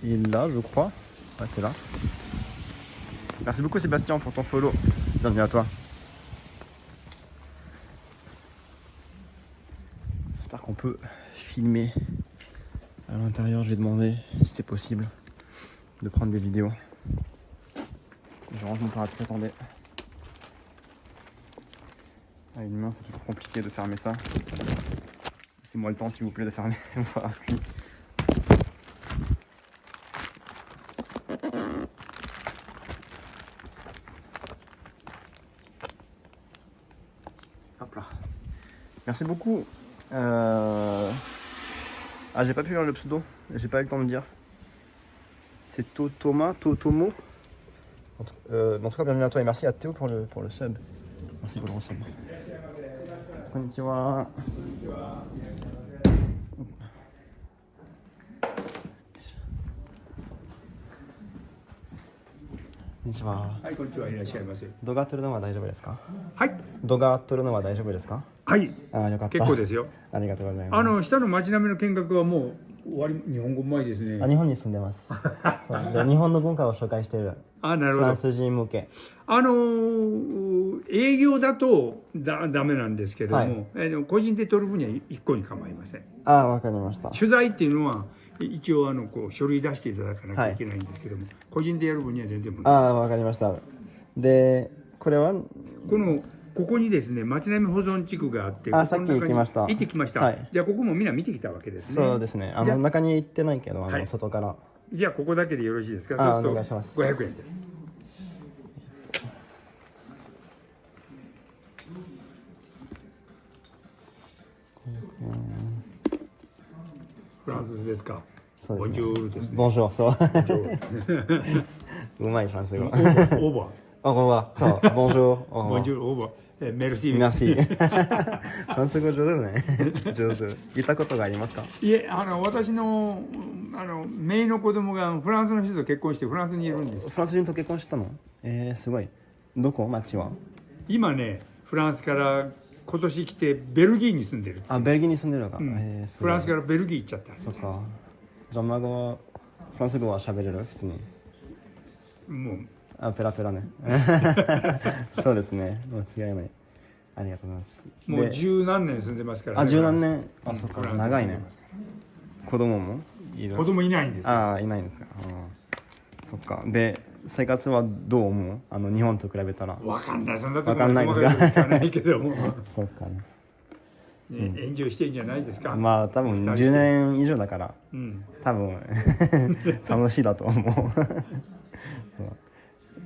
là, je crois. Ouais, c'est là. Merci beaucoup Sébastien pour ton follow. Bienvenue à toi. J'espère qu'on peut filmer à l'intérieur. Je vais demander si c'est possible de prendre des vidéos. Je range mon parapluie, attendez. À une main, c'est toujours compliqué de fermer ça. Laissez-moi le temps, s'il vous plaît, de fermer mon parapluie. Hop là. Merci beaucoup. Ah, j'ai pas pu lire le pseudo. J'ai pas eu le temps de le dire. C'est Totomo. En tout cas, bienvenue à toi et merci à Théo pour le sub. Merci pour le sub. Konnichiwa. Konnichiwa. はい、こんにちは。いらっしゃいませ。動画撮るのは大丈夫ですか？はい。動画撮るのは大丈夫ですか？はい。あ、よかった。結構ですよ。ありがとうございます。下の街並みの見学はもう終わり、日本語うまいですね。あ、日本に住んでます。そうで、日本の文化を紹介している。あ、なるほど。フランス人向け。営業だとダメなんですけれども、はい、個人で撮る分には一個に構いません。あ、わかりました。取材っていうのは一応こう書類出していただかなきゃいけないんですけども、はい、個人でやる分には全然問題ない。あ、わかりました。で、これはここにですね、町並み保存地区があって、あ、さっき行きました。行ってきました。はい、じゃあここもみんな見てきたわけですね。そうですね。中に行ってないけど、はい、外から。じゃあここだけでよろしいですか？あ、お願いします。500円です。フランスですか？そうですね。ボンジュールですね。ボンジュール、そう。うまいフランス語。オーバー。オーバー。そう。ボンジュール。ボンジュール、オーバー。メルシー。メルシー。フランス語上手ね。上手。言ったことがありますか？いえ、私の姪の子供がフランスの人と結婚してフランスにいるんです。フランス人と結婚したの？すごい。どこ？町は？今ね、フランスから今年来てベルギーに住んでる。あ、ベルギーに住んでるのか。フランスからベルギー行っちゃった。そっか。じゃあ孫はフランス語は喋れる？普通に。もう。あ、ペラペラね。そうですね。間違いない。ありがとうございます。もう十何年住んでますからね。あ、十何年。あ、そっか。長いね。子供もいる？子供いないんです。あ、いないんですか。そっか。で、生活はどう思う？日本と比べたら。わかんない。そんなとこわかんないですか。ないけども。そっかね。ねエンジョイしてるんじゃないですか。まあ多分10年以上だからうん、多分楽しいだと思う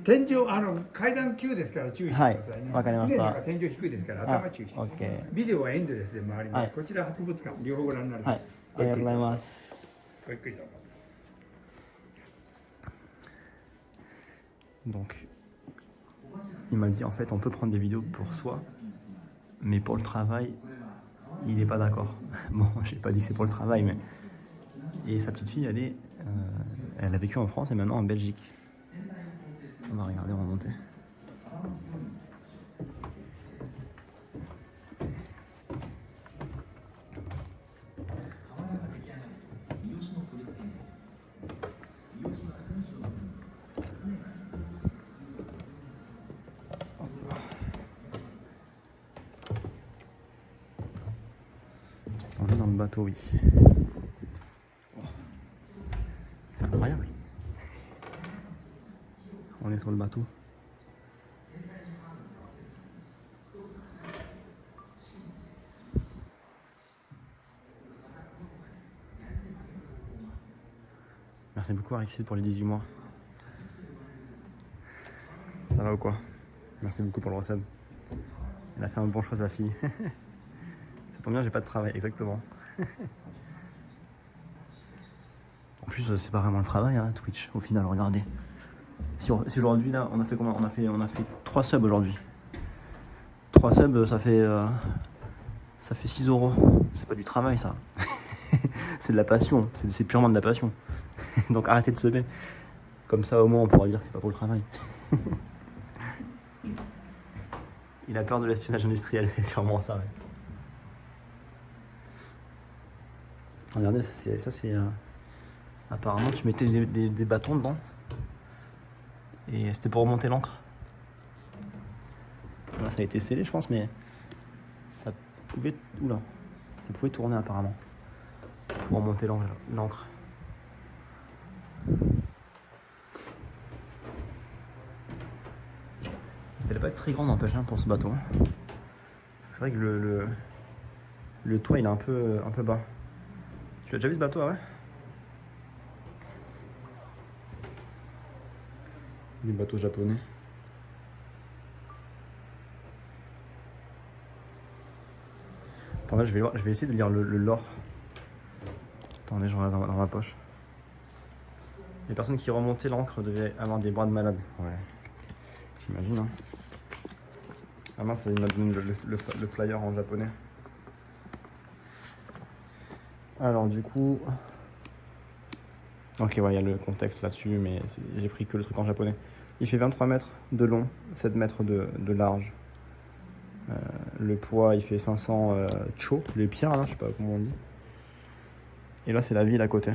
天井階段急ですから注意してくださいね。はいわかりました船の中天井低いですから頭注意してください。 OK ビデオはエンドレスで回ります、はいこちら博物館両方ご覧になりはいます、ありがとうございますごゆっくりどうぞ。 Donc, il m'a dit en fait on peut prendre des vidéos pour soi, mais pour le travail, il n'est pas d'accord. Bon, j'ai pas dit que c'est pour le travail, mais. Et sa petite fille, elle a vécu en France et maintenant en Belgique. On va regarder, on va monter. On est dans le bateau, oui. C'est incroyable. On est sur le bateau. Merci beaucoup Arixide pour les 18 mois. Ça va ou quoi? Merci beaucoup pour le recette. Elle a fait un bon choix sa fille. Ça tombe bien, j'ai pas de travail, exactement. En plus, c'est pas vraiment le travail, hein, Twitch, au final, regardez. Si aujourd'hui, là, on a fait comment? On a fait 3 subs aujourd'hui. 3 subs, ça fait 6 €. C'est pas du travail, ça. C'est de la passion, c'est purement de la passion. Donc arrêtez de subber. Comme ça, au moins, on pourra dire que c'est pas pour le travail. Il a peur de l'espionnage industriel, c'est sûrement ça, ouais. Regardez, ça c'est apparemment tu mettais des bâtons dedans et c'était pour remonter l'encre. Là, ça a été scellé je pense, mais ça pouvait tourner apparemment pour remonter l'encre. Il fallait pas être très grand n'empêche pour ce bateau. C'est vrai que le toit il est un peu bas. Tu as déjà vu ce bateau, ouais? Des bateaux japonais. Attendez, je vais essayer de lire le lore. Attendez, je regarde dans ma poche. Les personnes qui remontaient l'encre devaient avoir des bras de malade. Ouais. J'imagine, hein. Ah mince, il m'a donné le flyer en japonais. Alors du coup... Ok, ouais, il y a le contexte là-dessus, mais j'ai pris que le truc en japonais. Il fait 23 mètres de long, 7 mètres de large. Le poids, il fait 500 cho, les pierres, là, je sais pas comment on dit. Et là, c'est la ville à côté.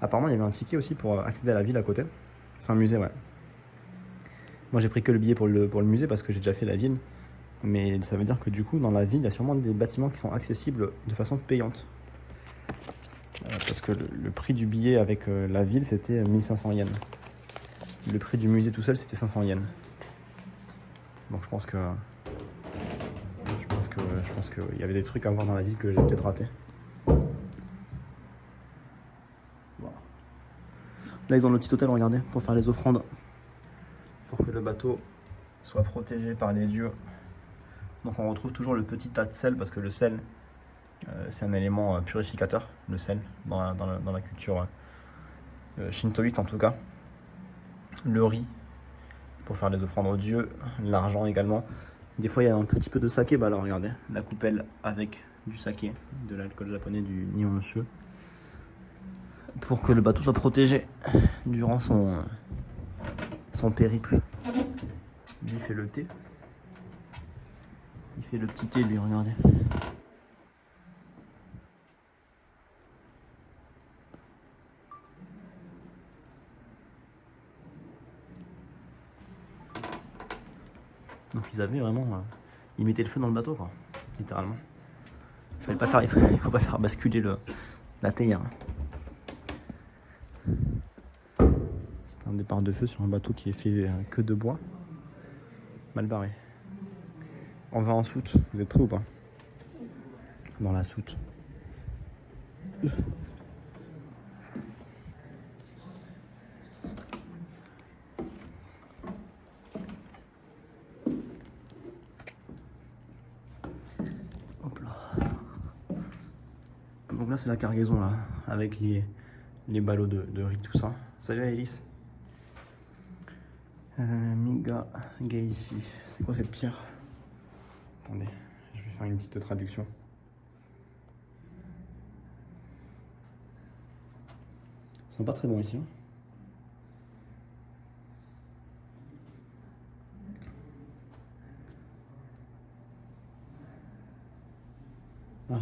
Apparemment, il y avait un ticket aussi pour accéder à la ville à côté. C'est un musée, ouais. Moi, j'ai pris que le billet pour le musée parce que j'ai déjà fait la ville. Mais ça veut dire que du coup, dans la ville, il y a sûrement des bâtiments qui sont accessibles de façon payante. Parce que le prix du billet avec la ville, c'était 1500 yens. Le prix du musée tout seul, c'était 500 yens. Donc je pense que il y avait des trucs à voir dans la ville que j'ai peut-être raté. Voilà. Là, ils ont le petit hôtel, regardez, pour faire les offrandes. Pour que le bateau soit protégé par les dieux. Donc on retrouve toujours le petit tas de sel, parce que le sel, c'est un élément purificateur, le sel, dans la culture shintoïste en tout cas. Le riz, pour faire les offrandes aux dieux, l'argent également. Des fois il y a un petit peu de saké, bah alors regardez, la coupelle avec du saké, de l'alcool japonais, du nihonshu, pour que le bateau soit protégé durant son périple. Lui il fait le thé. Il fait le petit thé lui, regardez. Donc ils avaient vraiment... ils mettaient le feu dans le bateau, quoi, littéralement. Il faut pas faire basculer la théière. C'est un départ de feu sur un bateau qui est fait que de bois. Mal barré. On va en soute, vous êtes prêts ou pas? dans la soute. Hop là. Donc là c'est la cargaison là, avec les ballots de riz, tout ça. Salut Alice. Miga Geishi. C'est quoi cette pierre? Attendez, je vais faire une petite traduction. Ils sont pas très bons ici. Hein. Ah.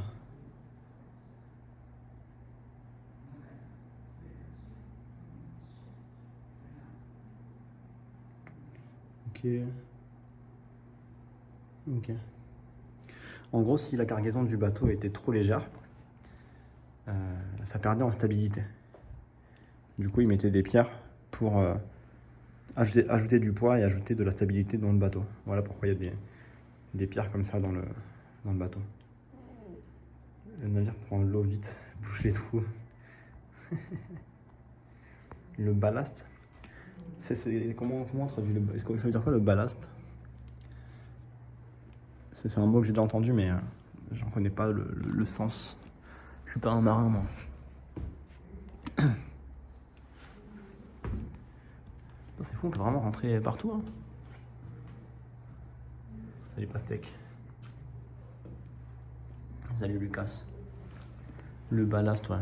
Ok. Ok. En gros, si la cargaison du bateau était trop légère, ça perdait en stabilité. Du coup, ils mettaient des pierres pour ajouter du poids et ajouter de la stabilité dans le bateau. Voilà pourquoi il y a des pierres comme ça dans le bateau. Le navire prend l'eau vite, bouche les trous. Le ballast. Comment on traduit ça veut dire quoi le ballast? C'est un mot que j'ai déjà entendu, mais j'en connais pas le sens. Je suis pas un marin, moi. C'est fou, on peut vraiment rentrer partout. Hein. Salut Pastèque. Salut Lucas. Le ballast, ouais.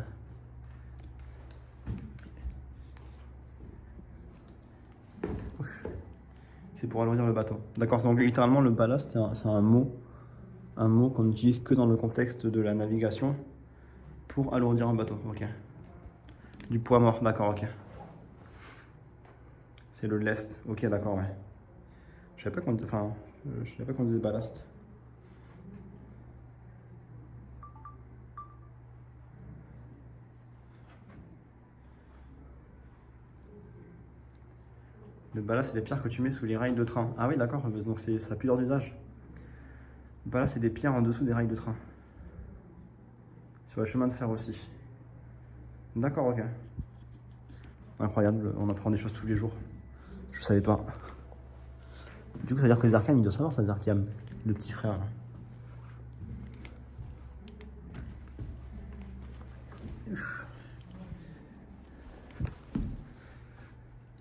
C'est pour alourdir le bateau. D'accord, donc littéralement le ballast, c'est un mot qu'on n'utilise que dans le contexte de la navigation pour alourdir un bateau. Ok. Du poids mort, d'accord, ok. C'est le lest. Ok, d'accord, ouais. Je savais pas qu'on disait ballast. Le ballast, c'est les pierres que tu mets sous les rails de train. Ah oui, d'accord, donc ça a plusieurs usages. Le ballast, c'est des pierres en dessous des rails de train. Sur le chemin de fer aussi. D'accord, ok. Incroyable, on apprend des choses tous les jours. Je savais pas. Du coup, ça veut dire que Zerkan, il doit savoir, ça veut dire qu'il y a le petit frère. Là.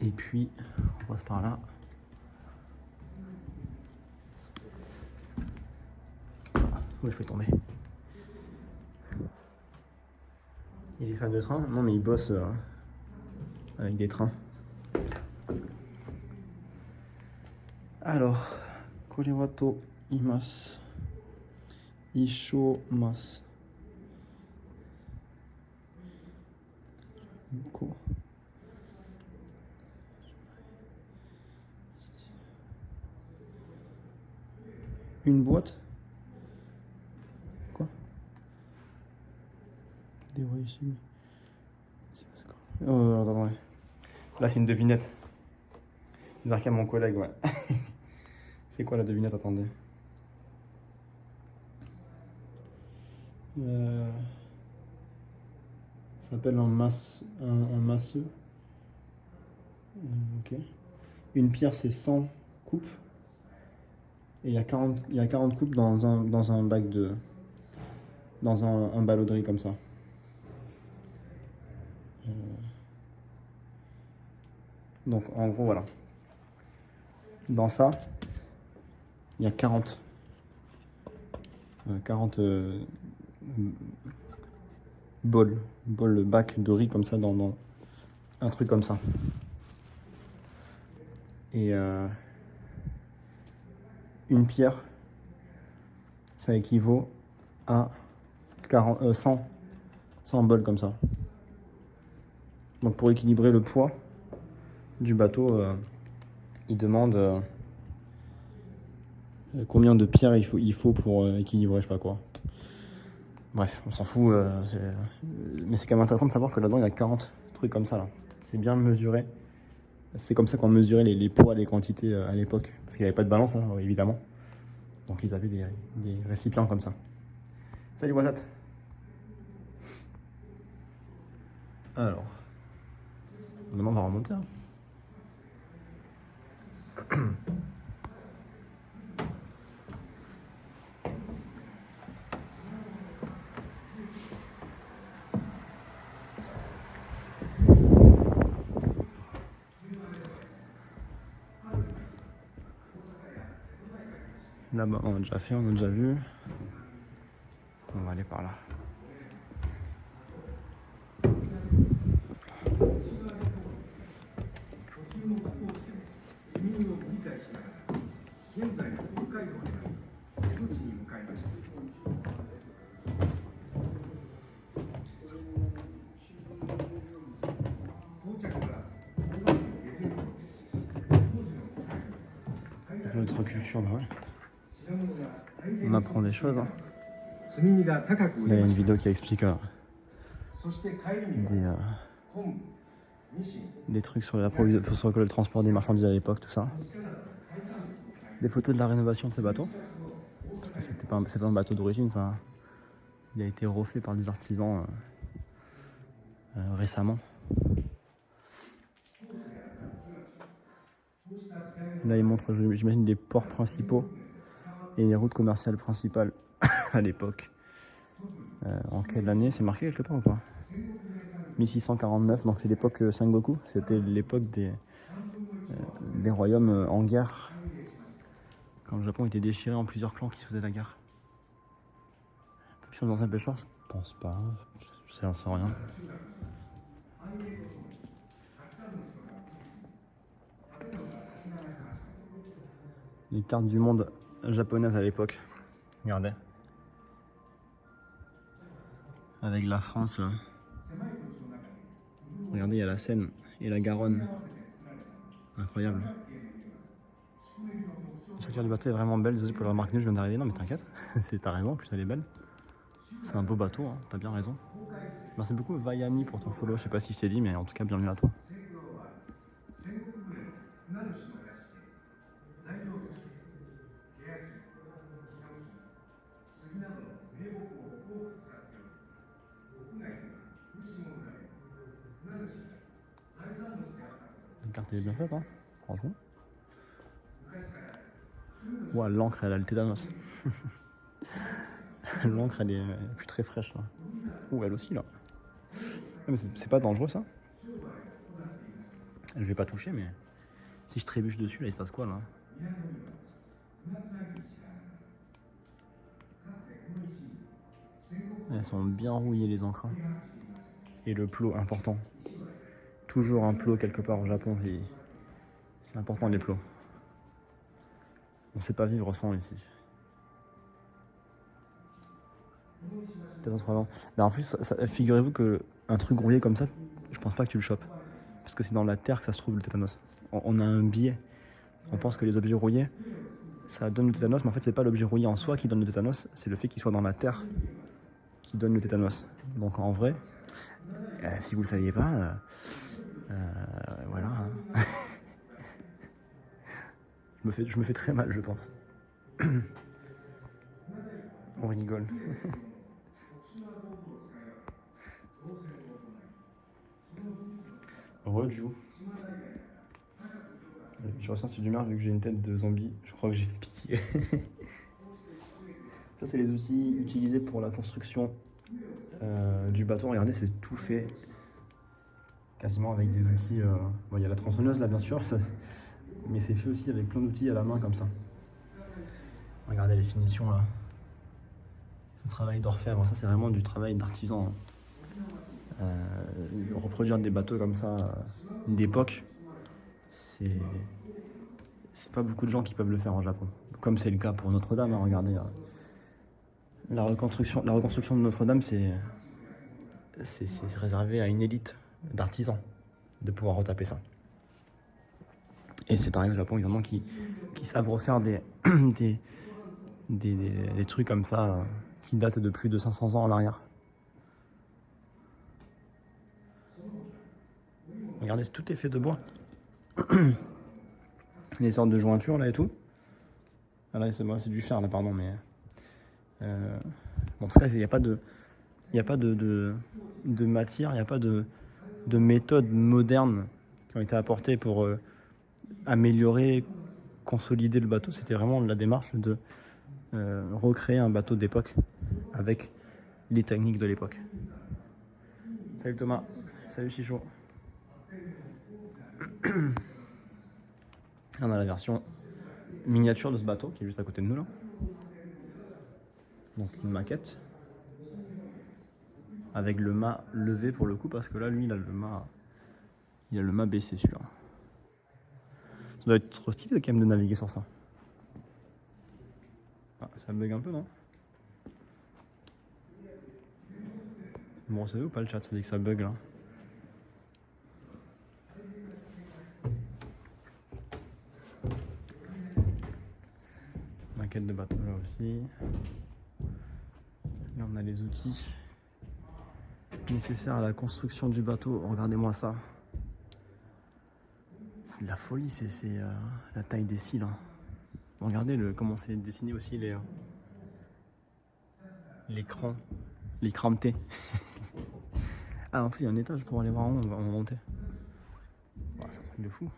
Et puis, on passe par là. Où je fais tomber. Il est fan de train? Non, mais il bosse avec des trains. Alors, Korewato imasu. Ishomasu. Une boîte? Quoi? Des voix ici. Oh, attends, ouais. Là, c'est une devinette. Zarka, mon collègue, ouais. C'est quoi la devinette? Attendez. Ça s'appelle un masseux. Ok. Une pierre, c'est 100 coupes. Et il y a 40 coupes dans un bac de... Dans un ballot de riz comme ça. Donc en gros, voilà. Dans ça, il y a 40 bols, bac de riz comme ça dans un truc comme ça. Et une pierre, ça équivaut à 100 bols comme ça. Donc pour équilibrer le poids du bateau, il demande combien de pierres il faut pour équilibrer, je sais pas quoi. Bref, on s'en fout. Mais c'est quand même intéressant de savoir que là-dedans, il y a 40 trucs comme ça. Là. C'est bien mesuré. C'est comme ça qu'on mesurait les poids, les quantités à l'époque. Parce qu'il n'y avait pas de balance, hein, évidemment. Donc ils avaient des récipients comme ça. Salut Wasat. Alors, maintenant on va remonter. Hein. Là-bas, on a déjà fait, on a déjà vu. On va aller par là. C'est notre culture, bah ouais. On apprend des choses. Hein. Il y a une vidéo qui explique des trucs sur le transport des marchandises à l'époque, tout ça. Des photos de la rénovation de ce bateau. Parce que c'est pas un bateau d'origine, ça. Il a été refait par des artisans récemment. Là, il montre, j'imagine, les ports principaux et les routes commerciales principales à l'époque. En quelle année? C'est marqué quelque part ou pas? 1649, donc c'est l'époque Sengoku. C'était l'époque des royaumes en guerre. Quand le Japon était déchiré en plusieurs clans qui se faisaient la guerre. Puis on dans un pêcheur, je pense pas. Je sais rien. Les cartes du monde japonaises à l'époque. Regardez. Avec la France là. Regardez, il y a la Seine et la Garonne. Incroyable. La structure du bateau est vraiment belle. Désolé pour la remarque, je viens d'arriver. Non mais t'inquiète, t'as raison, en plus elle est belle. C'est un beau bateau, hein. T'as bien raison. Merci beaucoup Vayami pour ton follow. Je sais pas si je t'ai dit, mais en tout cas bienvenue à toi. La carte est bien faite, hein, franchement. Ouah, l'encre elle a le tétanos. L'encre elle est plus très fraîche là. Ouh, elle aussi là. Mais c'est pas dangereux ça. Je vais pas toucher, mais si je trébuche dessus là, il se passe quoi là? Elles sont bien rouillées les encres. Et le plot important. Toujours un plot quelque part au Japon. C'est important les plots. On sait pas vivre sans ici. Ben en plus, figurez-vous que un truc rouillé comme ça, je pense pas que tu le chopes. Parce que c'est dans la terre que ça se trouve le tétanos. On a un biais. On pense que les objets rouillés, ça donne le tétanos, mais en fait c'est pas l'objet rouillé en soi qui donne le tétanos, c'est le fait qu'il soit dans la terre qui donne le tétanos. Donc en vrai, si vous le saviez pas, voilà. Hein. je me fais très mal, je pense. On rigole. Reju. Je ressens du mal vu que j'ai une tête de zombie. Je crois que j'ai fait pitié. Ça, c'est les outils utilisés pour la construction du bateau. Regardez, c'est tout fait quasiment avec des outils. Bon, il y a la tronçonneuse là, bien sûr, ça, mais c'est fait aussi avec plein d'outils à la main comme ça. Regardez les finitions là. Le travail d'orfèvre, ça, c'est vraiment du travail d'artisan. Reproduire des bateaux comme ça d'époque, c'est pas beaucoup de gens qui peuvent le faire en Japon, comme c'est le cas pour Notre-Dame. Hein, regardez la reconstruction de Notre-Dame, c'est réservé à une élite d'artisans de pouvoir retaper ça. Et c'est pareil au Japon, évidemment, qui savent refaire des trucs comme ça qui datent de plus de 500 ans en arrière. Regardez, tout est fait de bois. Les sortes de jointures là et tout. Ah là, c'est du fer là, pardon, mais En tout cas, il n'y a pas de, il y a pas de matière, il n'y a pas de méthodes modernes qui ont été apportées pour améliorer, consolider le bateau. C'était vraiment la démarche de recréer un bateau d'époque avec les techniques de l'époque. Salut Thomas, salut Chicho. On a la version miniature de ce bateau qui est juste à côté de nous là. Donc une maquette avec le mât levé pour le coup, parce que là lui il a le mât baissé celui-là. Ça doit être trop stylé quand même de naviguer sur ça. Ah, ça bug un peu, non? Bon, c'est ou pas le chat, ça dit que ça bug là. Maquette de bateau là aussi. Là on a les outils nécessaires à la construction du bateau. Regardez-moi ça. C'est de la folie, c'est la taille des cils. Hein. Regardez comment c'est dessiné aussi les crans, les cramptés. Ah, en plus il y a un étage pour aller voir en haut, on va monter. Oh, c'est un truc de fou.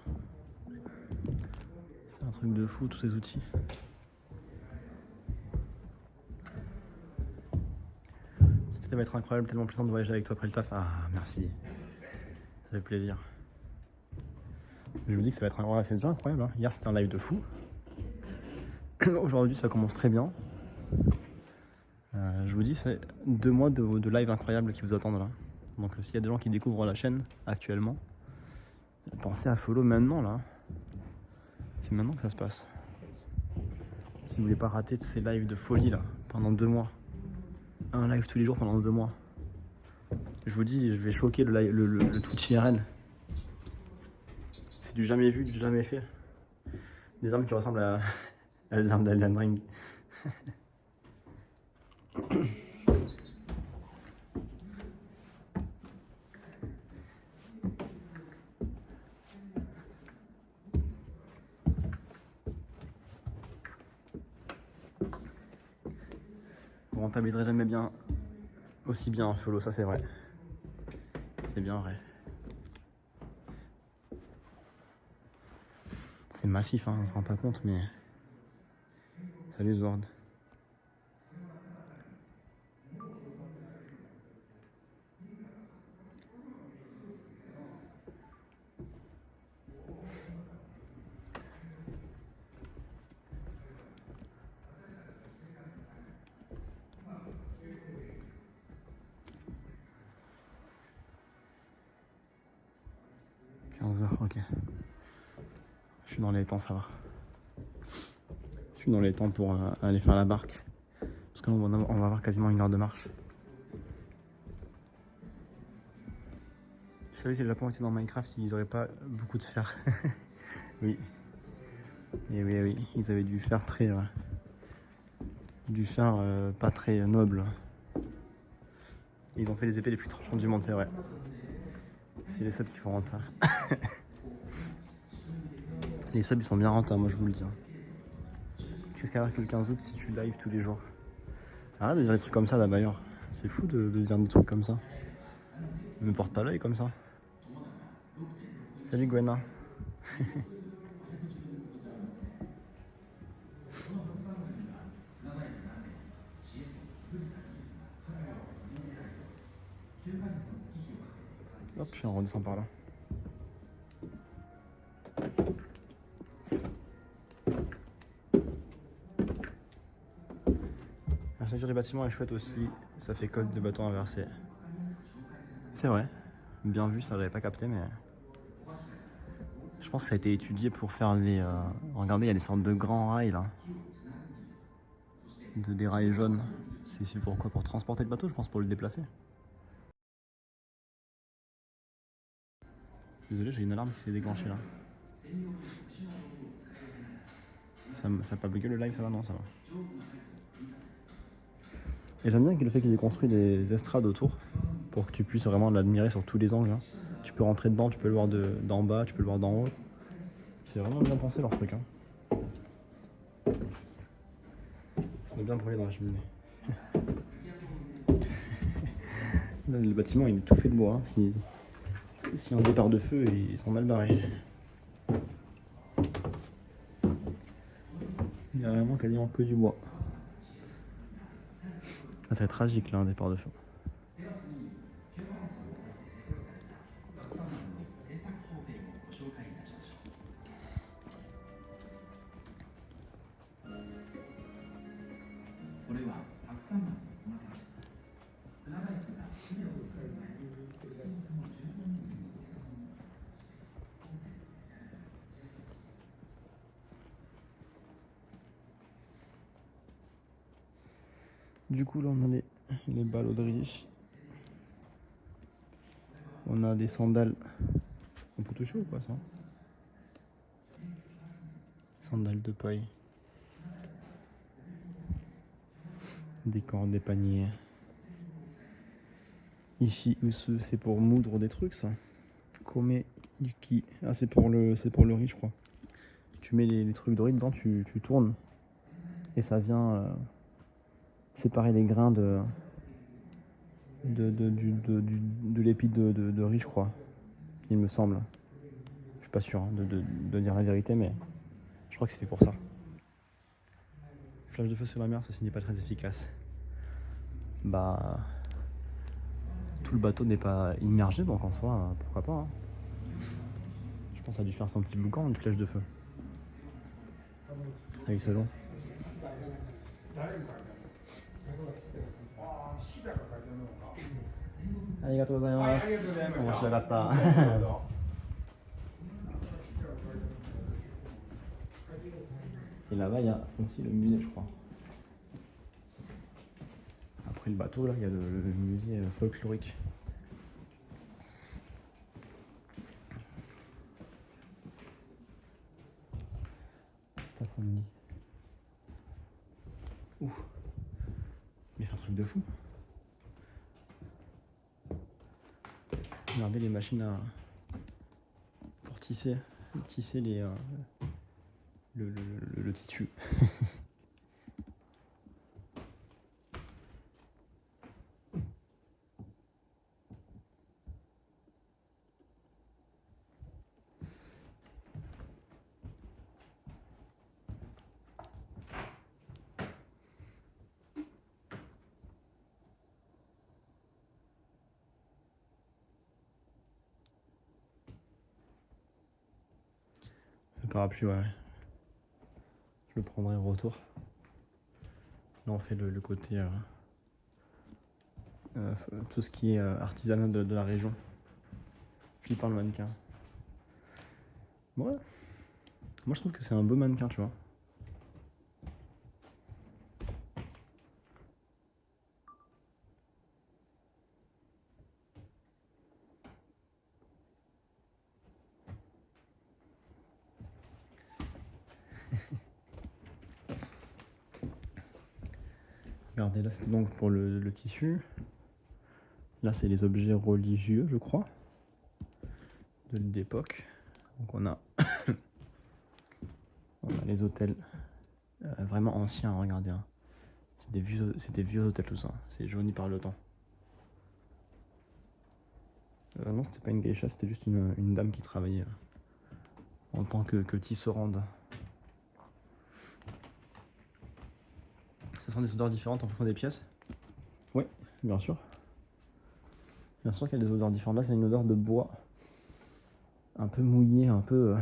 C'est un truc de fou tous ces outils. Ça va être incroyable, tellement plaisant de voyager avec toi après le taf. Ah, merci. Ça fait plaisir. Je vous dis que ça va être incroyable. C'est déjà incroyable. Hein. Hier, c'était un live de fou. Aujourd'hui, ça commence très bien. Je vous dis, c'est 2 mois de live incroyable qui vous attendent là. Donc, s'il y a des gens qui découvrent la chaîne actuellement, pensez à follow maintenant là. C'est maintenant que ça se passe. Si vous voulez pas rater de ces lives de folie là, pendant 2 mois. Un live tous les jours pendant 2 mois. Je vous dis, je vais choquer le Twitch IRL. C'est du jamais vu, du jamais fait. Des armes qui ressemblent à les armes d'Elden Ring. Vous rentabiliserez jamais bien aussi bien un follow, ça c'est vrai. C'est bien vrai. C'est massif, hein, on se rend pas compte, mais... Salut Zword. Ok. Je suis dans les temps, ça va. Je suis dans les temps pour aller faire la barque. Parce qu'on va avoir quasiment 1 heure de marche. Je savais si le Japon était dans Minecraft, ils n'auraient pas beaucoup de fer. Oui. Et oui, oui, ils avaient du fer très... du fer pas très noble. Ils ont fait les épées les plus tranchantes du monde, c'est vrai. C'est les subs qui font rentable. Les subs ils sont bien rentables, moi je vous le dis. Qu'est-ce qu'il y a que le 15 août si tu live tous les jours? Arrête de dire des trucs comme ça là d'ailleurs. C'est fou de dire des trucs comme ça. Ne me porte pas l'œil comme ça. Salut Gwenna. Hop, puis on redescend par là. L'architecture du bâtiment est chouette aussi, ça fait code de bateau inversé. C'est vrai, bien vu, ça j'avais pas capté, mais je pense que ça a été étudié pour faire les... Regardez, il y a des sortes de grands rails là. Des rails jaunes. C'est pourquoi? Pour transporter le bateau, je pense, pour le déplacer. Désolé, j'ai une alarme qui s'est déclenchée là. Ça a pas bugué le live, ça va? Non, ça va. Et j'aime bien le fait qu'ils aient construit des estrades autour pour que tu puisses vraiment l'admirer sur tous les angles. Hein. Tu peux rentrer dedans, tu peux le voir d'en bas, tu peux le voir d'en haut. C'est vraiment bien pensé leur truc. Hein. Ça doit bien brûler dans la cheminée. Là, le bâtiment il est tout fait de bois. Hein. Si un départ de feu, ils sont mal barrés. Il y a vraiment quasiment que du bois. Ça serait tragique là, un départ de feu. Du coup là on a les ballots de riz. On a des sandales. On peut toucher ou pas ça? Sandales de paille. Des cordes, des paniers. Ishi usu, c'est pour moudre des trucs ça. Kome yuki. Ah c'est pour le riz je crois. Tu mets les trucs de riz dedans, tu tournes. Et ça vient séparer les grains de l'épi de riz je crois. Il me semble. Je suis pas sûr hein, de dire la vérité mais je crois que c'est fait pour ça. Flash de feu sur la mer, ceci n'est pas très efficace. Bah, tout le bateau n'est pas immergé, donc en soi, pourquoi pas. Hein. Je pense que ça a dû faire son petit boucan, une flèche de feu. Avec ce long. Arigatou gozaimasu. Omoshirakatta. Et là-bas, il y a aussi le musée, je crois. Après le bateau, là, il y a le musée folklorique. Staffoni. Ouh. Mais c'est un truc de fou. Regardez les machines pour tisser le tissu. Le parapluie, ouais. Je le prendrai au retour. Là, on fait le côté. Tout ce qui est artisanat de la région. Puis par le mannequin. Ouais. Moi, je trouve que c'est un beau mannequin, tu vois. Regardez, là c'est donc pour le tissu. Là c'est les objets religieux, je crois, d'époque. Donc on a les hôtels vraiment anciens, regardez. Hein. C'est des vieux hôtels tout ça. C'est jauni par le temps. Non, c'était pas une geisha, c'était juste une dame qui travaillait en tant que tisserande. Ce sont des odeurs différentes en fonction des pièces. Oui, bien sûr. Bien sûr qu'il y a des odeurs différentes. Là, c'est une odeur de bois. Un peu mouillé, un peu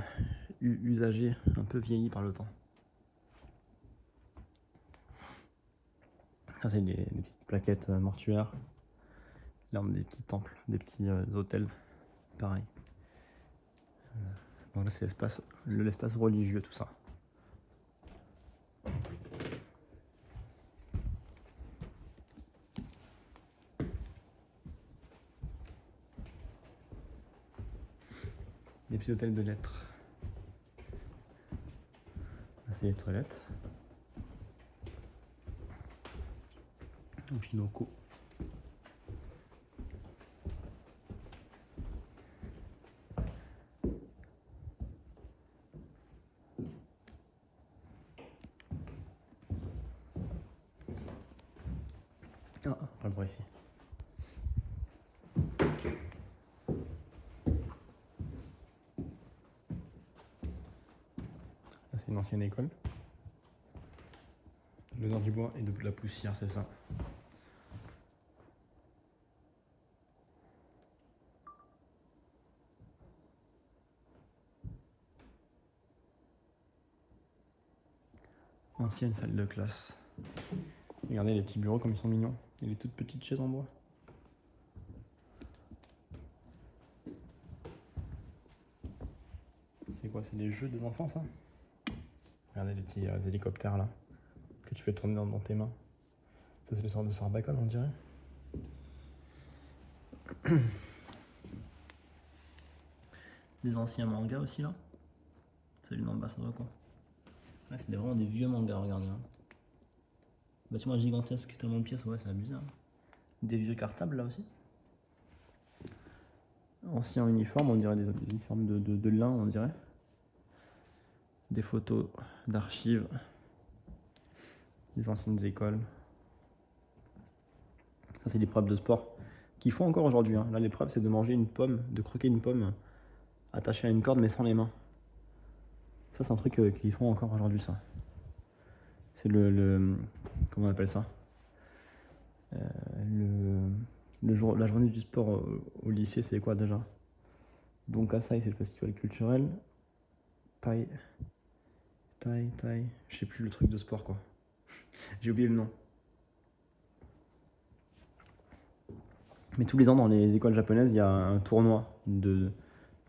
usagé, un peu vieilli par le temps. Là, c'est des petites plaquettes mortuaires. Là, on a des petits temples, des petits hôtels. Pareil. Donc là, c'est l'espace religieux, tout ça. Des petits hôtels de lettres. Là, c'est les toilettes. Oshinoko. Ah, pas le droit ici. une ancienne école. L'odeur du bois et de la poussière, c'est ça. Ancienne salle de classe. Regardez les petits bureaux comme ils sont mignons. Et les toutes petites chaises en bois. C'est quoi? C'est les jeux des enfants, ça? Regardez les petits hélicoptères là. Que tu fais tourner dans tes mains. Ça, c'est le sort de Sarbacane, on dirait. Des anciens mangas aussi là. Salut l'ambassadeur quoi. Ouais, c'est vraiment des vieux mangas, regardez. Hein. Bâtiment gigantesque, tellement de pièces, ouais, c'est abusé. Hein. Des vieux cartables là aussi. Ancien uniforme, on dirait des uniformes de lin, on dirait. Des photos d'archives. Des anciennes écoles. Ça, c'est l'épreuve de sport qu'ils font encore aujourd'hui. Hein. Là, l'épreuve, c'est de manger une pomme, de croquer une pomme attachée à une corde mais sans les mains. Ça, c'est un truc qu'ils font encore aujourd'hui, ça. C'est comment on appelle ça? La journée du sport au lycée, c'est quoi déjà? Bonkasai, c'est le festival culturel. Tai. Je sais plus le truc de sport, quoi. J'ai oublié le nom. Mais tous les ans, dans les écoles japonaises, il y a un tournoi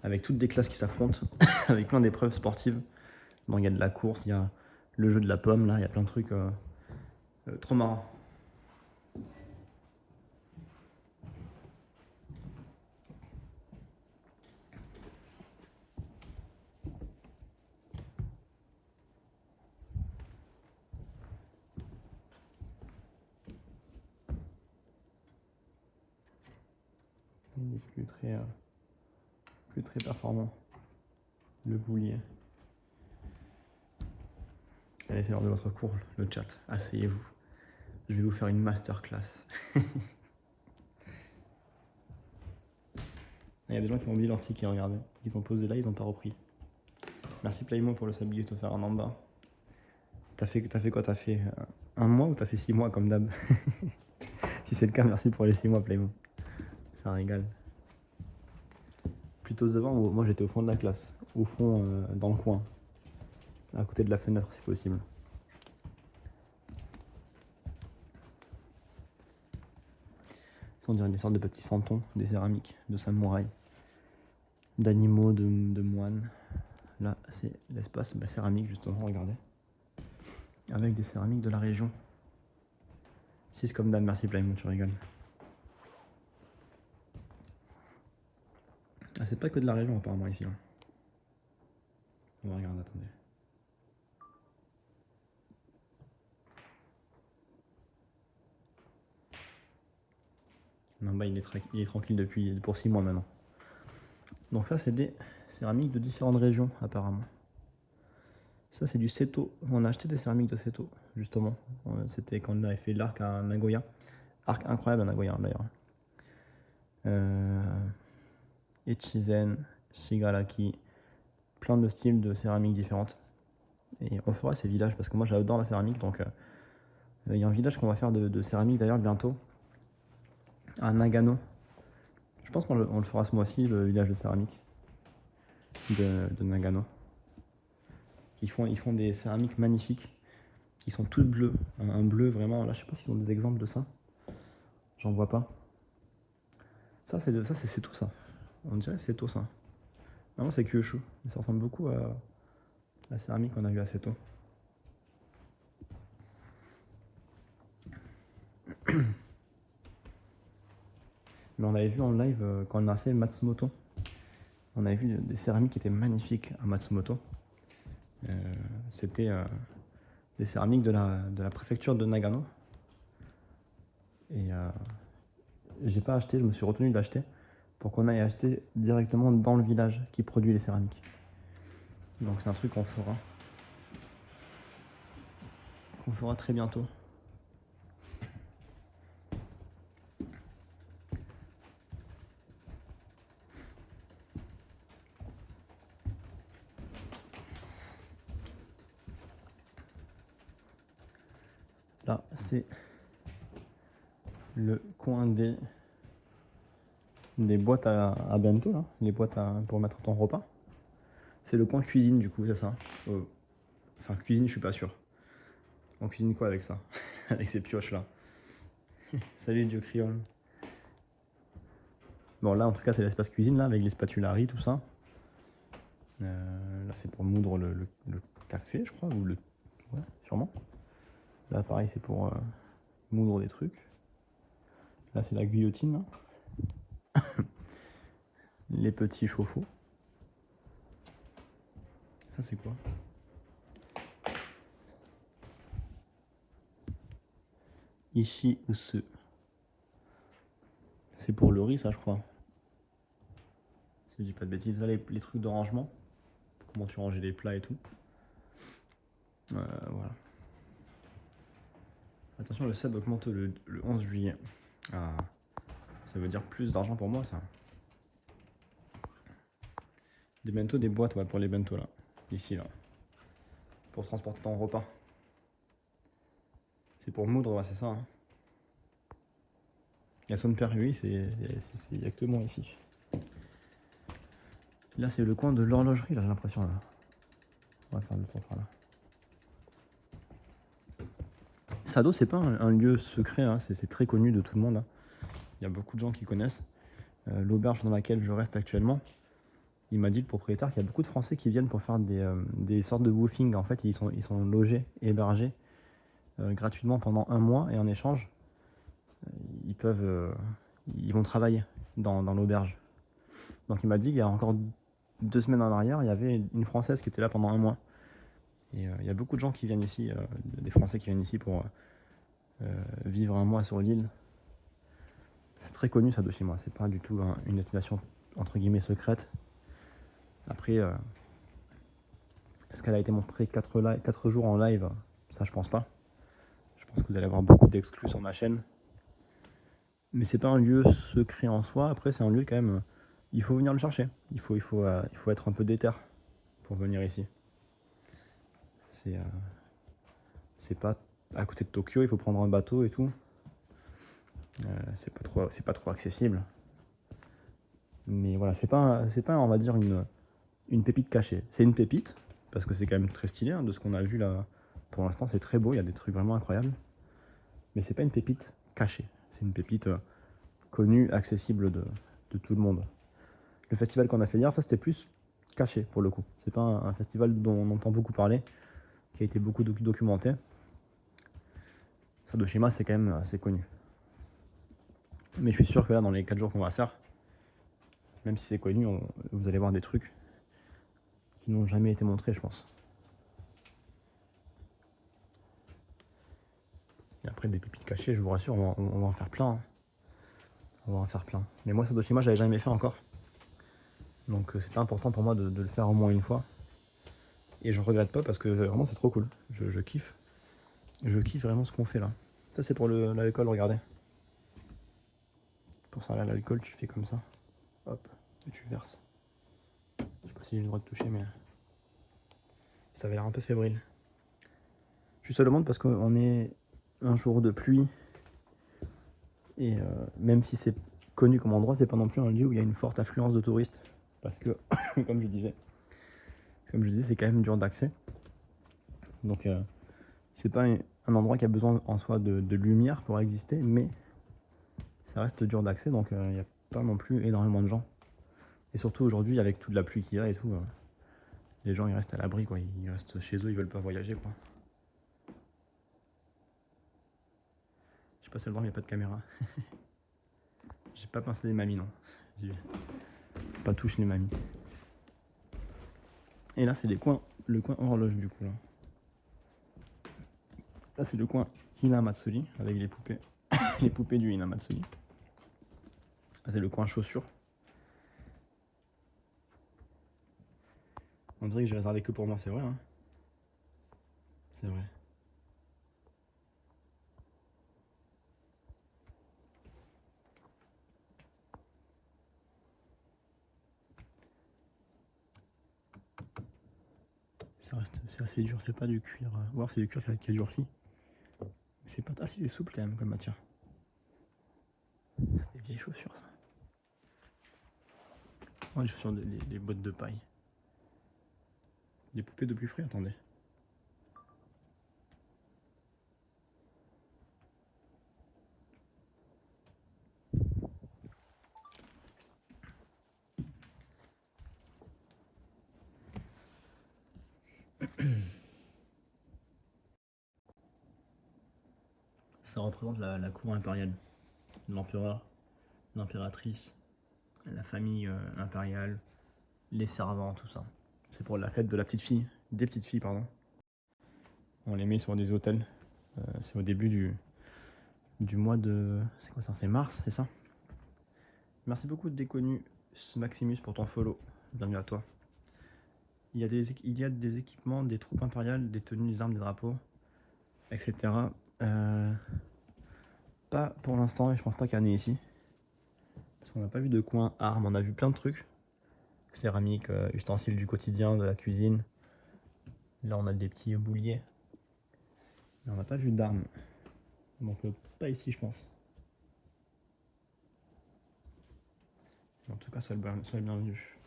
avec toutes des classes qui s'affrontent, avec plein d'épreuves sportives. Donc il y a de la course, il y a le jeu de la pomme, là, il y a plein de trucs trop marrants. Il est plus très performant. Le boulier. Allez, c'est l'heure de votre cours, le chat. Asseyez-vous. Je vais vous faire une masterclass. Il y a des gens qui ont oublié leur ticket, regardez. Ils ont posé là, ils n'ont pas repris. Merci Playmo pour le sub gift offert en bas. T'as fait quoi? T'as fait un mois ou t'as fait 6 mois comme d'hab? Si c'est le cas, merci pour les 6 mois Playmo. Ça régale. Plutôt devant, moi j'étais au fond de la classe. Au fond, dans le coin. À côté de la fenêtre si possible. On dirait des sortes de petits santons, des céramiques, de samouraïs, d'animaux, de moines. Là, c'est l'espace céramique, justement, regardez. Avec des céramiques de la région. 6 comme d'hab, merci Playmoon, tu rigoles. Ah, c'est pas que de la région, apparemment, ici. Hein. On va regarder, attendez. Non, bah il est tranquille pour 6 mois maintenant. Donc ça, c'est des céramiques de différentes régions, apparemment. Ça, c'est du Seto. On a acheté des céramiques de Seto, justement. C'était quand on avait fait l'arc à Nagoya. Arc incroyable à Nagoya, d'ailleurs. Echizen, Shigaraki, plein de styles de céramiques différentes. Et on fera ces villages, parce que moi, j'adore la céramique, donc... Il y a un village qu'on va faire de céramique, d'ailleurs, bientôt. À Nagano. Je pense qu'on le fera ce mois-ci, le village de céramique de Nagano. Ils font des céramiques magnifiques qui sont toutes bleues. Un bleu vraiment. Là, je sais pas s'ils ont des exemples de ça. J'en vois pas. Ça, c'est tout ça. On dirait que c'est tout ça. Vraiment, c'est Kyushu. Mais ça ressemble beaucoup à la céramique qu'on a vue à Seto. Mais on avait vu en live quand on a fait Matsumoto. On avait vu des céramiques qui étaient magnifiques à Matsumoto. C'était des céramiques de la préfecture de Nagano. Et j'ai pas acheté, je me suis retenu d'acheter pour qu'on aille acheter directement dans le village qui produit les céramiques. Donc c'est un truc qu'on fera très bientôt. Là, c'est le coin des boîtes à bento, là, les boîtes pour mettre ton repas. C'est le coin cuisine, du coup, c'est ça. Enfin, cuisine, je suis pas sûr. On cuisine quoi avec ça? Avec ces pioches là. Salut Dieu Criol. Bon, là, en tout cas, c'est l'espace cuisine, là, avec les spatules à riz, tout ça. Là, c'est pour moudre le café, je crois, ou le... Ouais, sûrement. Là, pareil, c'est pour moudre des trucs. Là, c'est la guillotine, là. Les petits chauffe-eau. Ça, c'est quoi? Ishi usu. C'est pour le riz, ça, je crois. Si je dis pas de bêtises. Là, les trucs de rangement. Comment tu ranges les plats et tout. Voilà. Attention, le sub augmente le 11 juillet. Ah, ça veut dire plus d'argent pour moi, ça. Des bento, des boîtes, ouais, pour les bento, là. Ici, là. Pour transporter ton repas. C'est pour moudre, ouais, c'est ça. Hein. Il y a son père, oui, il n'y a que moi ici. Là, c'est le coin de l'horlogerie, là, j'ai l'impression, là. On va faire le tour par là. Sado, c'est pas un lieu secret, hein, c'est très connu de tout le monde. Hein. Il y a beaucoup de gens qui connaissent. L'auberge dans laquelle je reste actuellement, il m'a dit, le propriétaire, qu'il y a beaucoup de Français qui viennent pour faire des sortes de woofing. En fait, ils sont logés, hébergés gratuitement pendant 1 mois, et en échange, ils vont travailler dans l'auberge. Donc il m'a dit qu'il y a encore 2 semaines en arrière, il y avait une Française qui était là pendant 1 mois. Et il y a beaucoup de gens qui viennent ici, des Français qui viennent ici pour vivre 1 mois sur l'île. C'est très connu ça de chez moi, c'est pas du tout une destination entre guillemets secrète. Après, est-ce qu'elle a été montrée 4 jours en live? Ça je pense pas. Je pense que vous allez avoir beaucoup d'exclus sur ma chaîne. Mais c'est pas un lieu secret en soi, après c'est un lieu quand même, il faut venir le chercher. Il faut être un peu déter pour venir ici. C'est pas à côté de Tokyo, il faut prendre un bateau et tout. C'est pas trop accessible. Mais voilà, c'est pas on va dire une pépite cachée. C'est une pépite, parce que c'est quand même très stylé, hein, de ce qu'on a vu là. Pour l'instant, c'est très beau, il y a des trucs vraiment incroyables. Mais c'est pas une pépite cachée. C'est une pépite connue, accessible de tout le monde. Le festival qu'on a fait hier, ça c'était plus caché pour le coup. C'est pas un festival dont on entend beaucoup parler, qui a été beaucoup documenté. Sadoshima, c'est quand même assez connu. Mais je suis sûr que là, dans les 4 jours qu'on va faire, même si c'est connu, vous allez voir des trucs qui n'ont jamais été montrés, je pense. Et après, des pépites cachées, je vous rassure, on va en faire plein. Hein. On va en faire plein. Mais moi, Sadoshima, j'avais jamais fait encore. Donc c'était important pour moi de le faire au moins une fois. Et je regrette pas parce que vraiment, c'est trop cool. Je kiffe. Je kiffe vraiment ce qu'on fait là. Ça, c'est pour l'alcool, regardez. Pour ça, là, l'alcool, tu fais comme ça. Hop, et tu verses. Je sais pas si j'ai le droit de toucher, mais ça avait l'air un peu fébrile. Je suis seul au monde parce qu'on est un jour de pluie. Et même si c'est connu comme endroit, c'est pas non plus un lieu où il y a une forte affluence de touristes. Parce que, comme je disais, c'est quand même dur d'accès. Donc, c'est pas un endroit qui a besoin en soi de lumière pour exister, mais ça reste dur d'accès, donc il n'y a pas non plus énormément de gens. Et surtout aujourd'hui, avec toute la pluie qu'il y a et tout, les gens ils restent à l'abri, quoi. Ils restent chez eux, ils veulent pas voyager, quoi. Je sais pas si le droit, il n'y a pas de caméra. J'ai pas pensé des mamies, non. J'ai pas touché les mamies. Et là, c'est le coin horloge, du coup, là. Là, c'est le coin Hinamatsuri, avec les poupées, les poupées du Hinamatsuri. Là, c'est le coin chaussures. On dirait que j'ai réservé que pour moi, c'est vrai, hein. C'est vrai. C'est assez dur, c'est pas du cuir. Ou alors c'est du cuir qui a durci. C'est pas assez souple quand même comme matière. C'est des vieilles chaussures ça. Ouais, les chaussures, les bottes de paille. Des poupées de plus frais, attendez. Ça représente la cour impériale, l'empereur, l'impératrice, la famille impériale, les servants, tout ça. C'est pour la fête de la petite fille, des petites filles, pardon. On les met sur des autels. C'est au début du mois de... C'est quoi ça? C'est mars, c'est ça? Merci beaucoup de déconnu Maximus pour ton follow. Bienvenue à toi. Il y a des équipements, des troupes impériales, des tenues, des armes, des drapeaux, etc. Pas pour l'instant, et je pense pas qu'il y en ait ici. Parce qu'on n'a pas vu de coin armes, on a vu plein de trucs. Céramique, ustensiles du quotidien, de la cuisine. Là on a des petits bouliers. Mais on n'a pas vu d'armes. Donc pas ici je pense. En tout cas, soyez le bienvenu.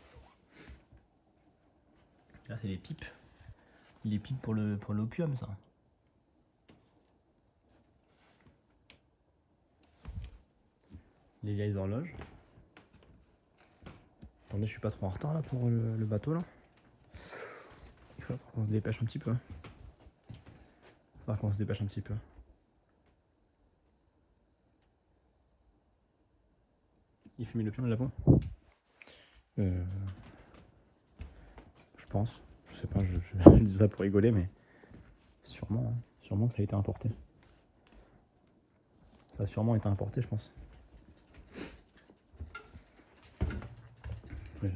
Là c'est les pipes. Les pipes pour l'opium ça. Les vieilles horloges. Attendez, je suis pas trop en retard là pour le bateau là. Il faut qu'on se dépêche un petit peu. Il fumait l'opium le Japon? Je pense. Je sais pas, je dis ça pour rigoler, mais sûrement, hein. Sûrement que ça a été importé. Ça a sûrement été importé, je pense.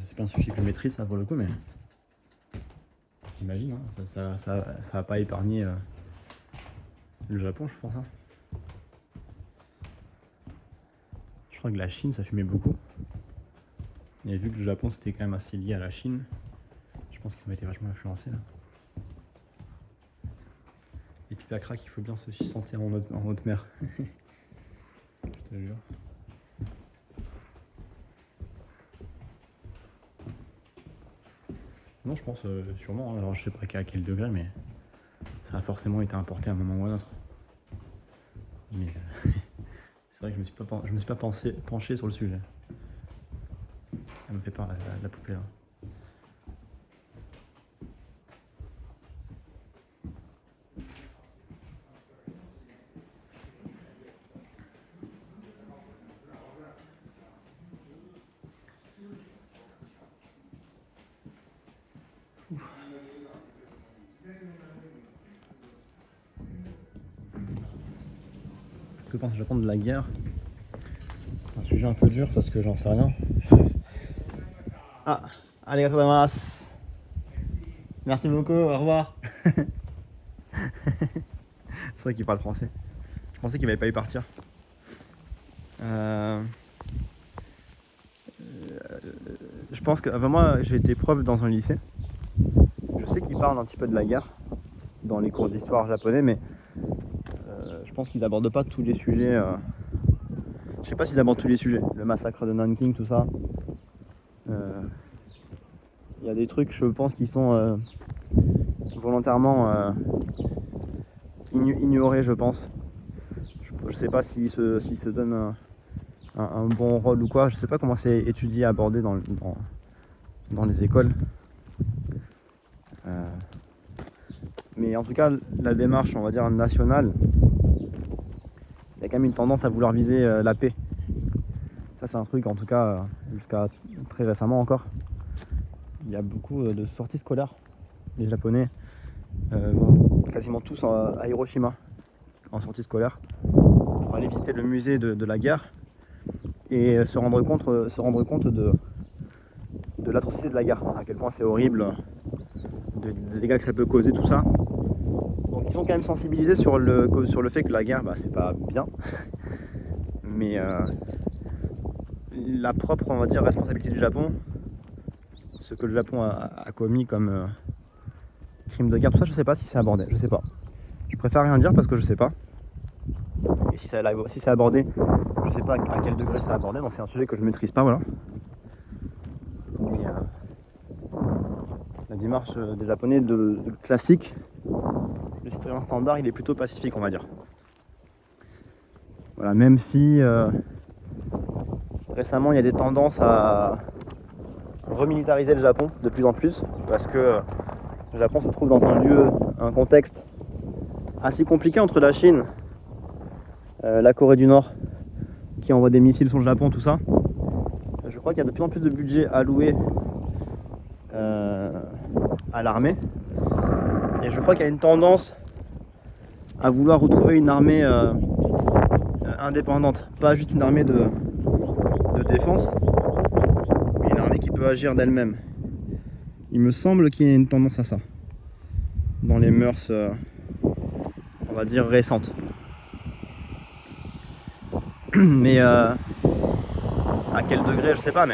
C'est pas un sujet que je maîtrise, ça, pour le coup, mais j'imagine, hein, ça va pas épargner le Japon, je pense. Hein. Je crois que la Chine, ça fumait beaucoup. Et vu que le Japon, c'était quand même assez lié à la Chine, je pense qu'ils ont été vachement influencés, là. Et puis à crack, il faut bien se sentir en haute mer. Je te jure. Non, je pense sûrement, alors je sais pas à quel degré, mais ça a forcément été importé à un moment ou à un autre. Mais c'est vrai que je me suis pas penché sur le sujet. Elle me fait peur la poupée là. Que pense le Japon de la guerre? Un sujet un peu dur parce que j'en sais rien. Ah, arigatou gozaimasu. Merci beaucoup, au revoir. C'est vrai qu'il parle français. Je pensais qu'il n'avait pas eu partir. Je pense que moi j'ai été prof dans un lycée. Je sais qu'il parle un petit peu de la guerre dans les cours d'histoire japonais, mais je pense qu'ils n'abordent pas tous les sujets. Je sais pas s'ils abordent tous les sujets. Le massacre de Nanking, tout ça. Il y a des trucs, je pense, qui sont volontairement ignorés, je pense. Je sais pas s'ils se donnent un bon rôle ou quoi. Je sais pas comment c'est étudié, abordé dans les écoles. Mais en tout cas, la démarche, on va dire, nationale, il y a quand même une tendance à vouloir viser la paix. Ça, c'est un truc, en tout cas, jusqu'à très récemment encore. Il y a beaucoup de sorties scolaires. Les Japonais vont quasiment tous à Hiroshima en sortie scolaire pour aller visiter le musée de la guerre et se rendre compte de l'atrocité de la guerre, à quel point c'est horrible, des dégâts que ça peut causer, tout ça. Donc ils sont quand même sensibilisés sur le fait que la guerre, c'est pas bien, mais la propre, on va dire, responsabilité du Japon, ce que le Japon a commis comme crime de guerre, tout ça, je sais pas si c'est abordé, je sais pas. Je préfère rien dire parce que je sais pas. si c'est abordé, je sais pas à quel degré c'est abordé, donc c'est un sujet que je maîtrise pas, voilà. Mais la démarche des Japonais de classique, le citoyen standard, il est plutôt pacifique, on va dire. Voilà, même si récemment il y a des tendances à remilitariser le Japon de plus en plus, parce que le Japon se trouve dans un contexte assez compliqué entre la Chine, la Corée du Nord, qui envoie des missiles sur le Japon, tout ça. Je crois qu'il y a de plus en plus de budget alloué à l'armée. Et je crois qu'il y a une tendance à vouloir retrouver une armée indépendante. Pas juste une armée de défense, mais une armée qui peut agir d'elle-même. Il me semble qu'il y a une tendance à ça, dans les mœurs, on va dire, récentes. Mais à quel degré, je sais pas,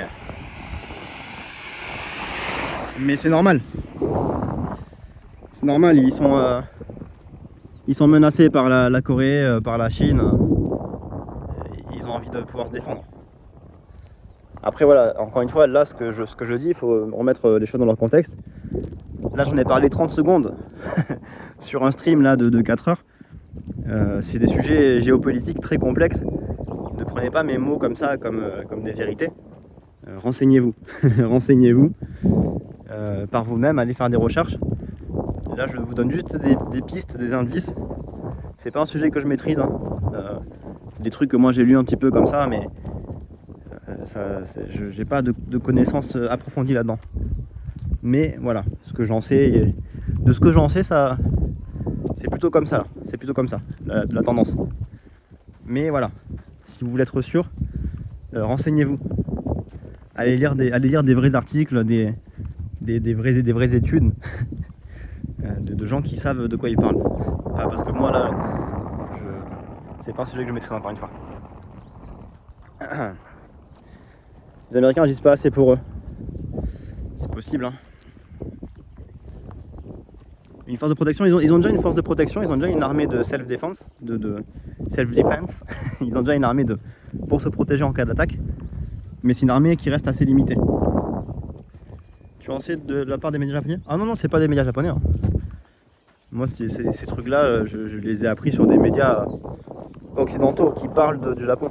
mais c'est normal. C'est normal, ils sont menacés par la Corée, par la Chine. Ils ont envie de pouvoir se défendre. Après voilà, encore une fois, là ce que je dis, il faut remettre les choses dans leur contexte. Là j'en ai parlé 30 secondes sur un stream là, de 4 heures. C'est des sujets géopolitiques très complexes. Ne prenez pas mes mots comme ça, comme des vérités. Renseignez-vous. Renseignez-vous par vous-même, allez faire des recherches. Là je vous donne juste des pistes, des indices. C'est pas un sujet que je maîtrise, hein. C'est des trucs que moi j'ai lu un petit peu comme ça, mais je n'ai pas de connaissances approfondies là-dedans. Mais voilà, ce que j'en sais, et de ce que j'en sais, ça, c'est plutôt comme ça. C'est plutôt comme ça, la tendance. Mais voilà, si vous voulez être sûr, renseignez-vous. Allez lire des vrais articles, des vraies études de gens qui savent de quoi ils parlent. Enfin, parce que moi là, c'est pas un sujet que je maîtrise encore une fois. Les Américains n'agissent pas assez pour eux. C'est possible, hein. Une force de protection, ils ont déjà une force de protection, ils ont déjà une armée de self-defense, de self-defense. Ils ont déjà une armée pour se protéger en cas d'attaque. Mais c'est une armée qui reste assez limitée. Tu en sais de la part des médias japonais? Ah non, c'est pas des médias japonais, hein. Moi, ces trucs-là, je les ai appris sur des médias occidentaux qui parlent du Japon.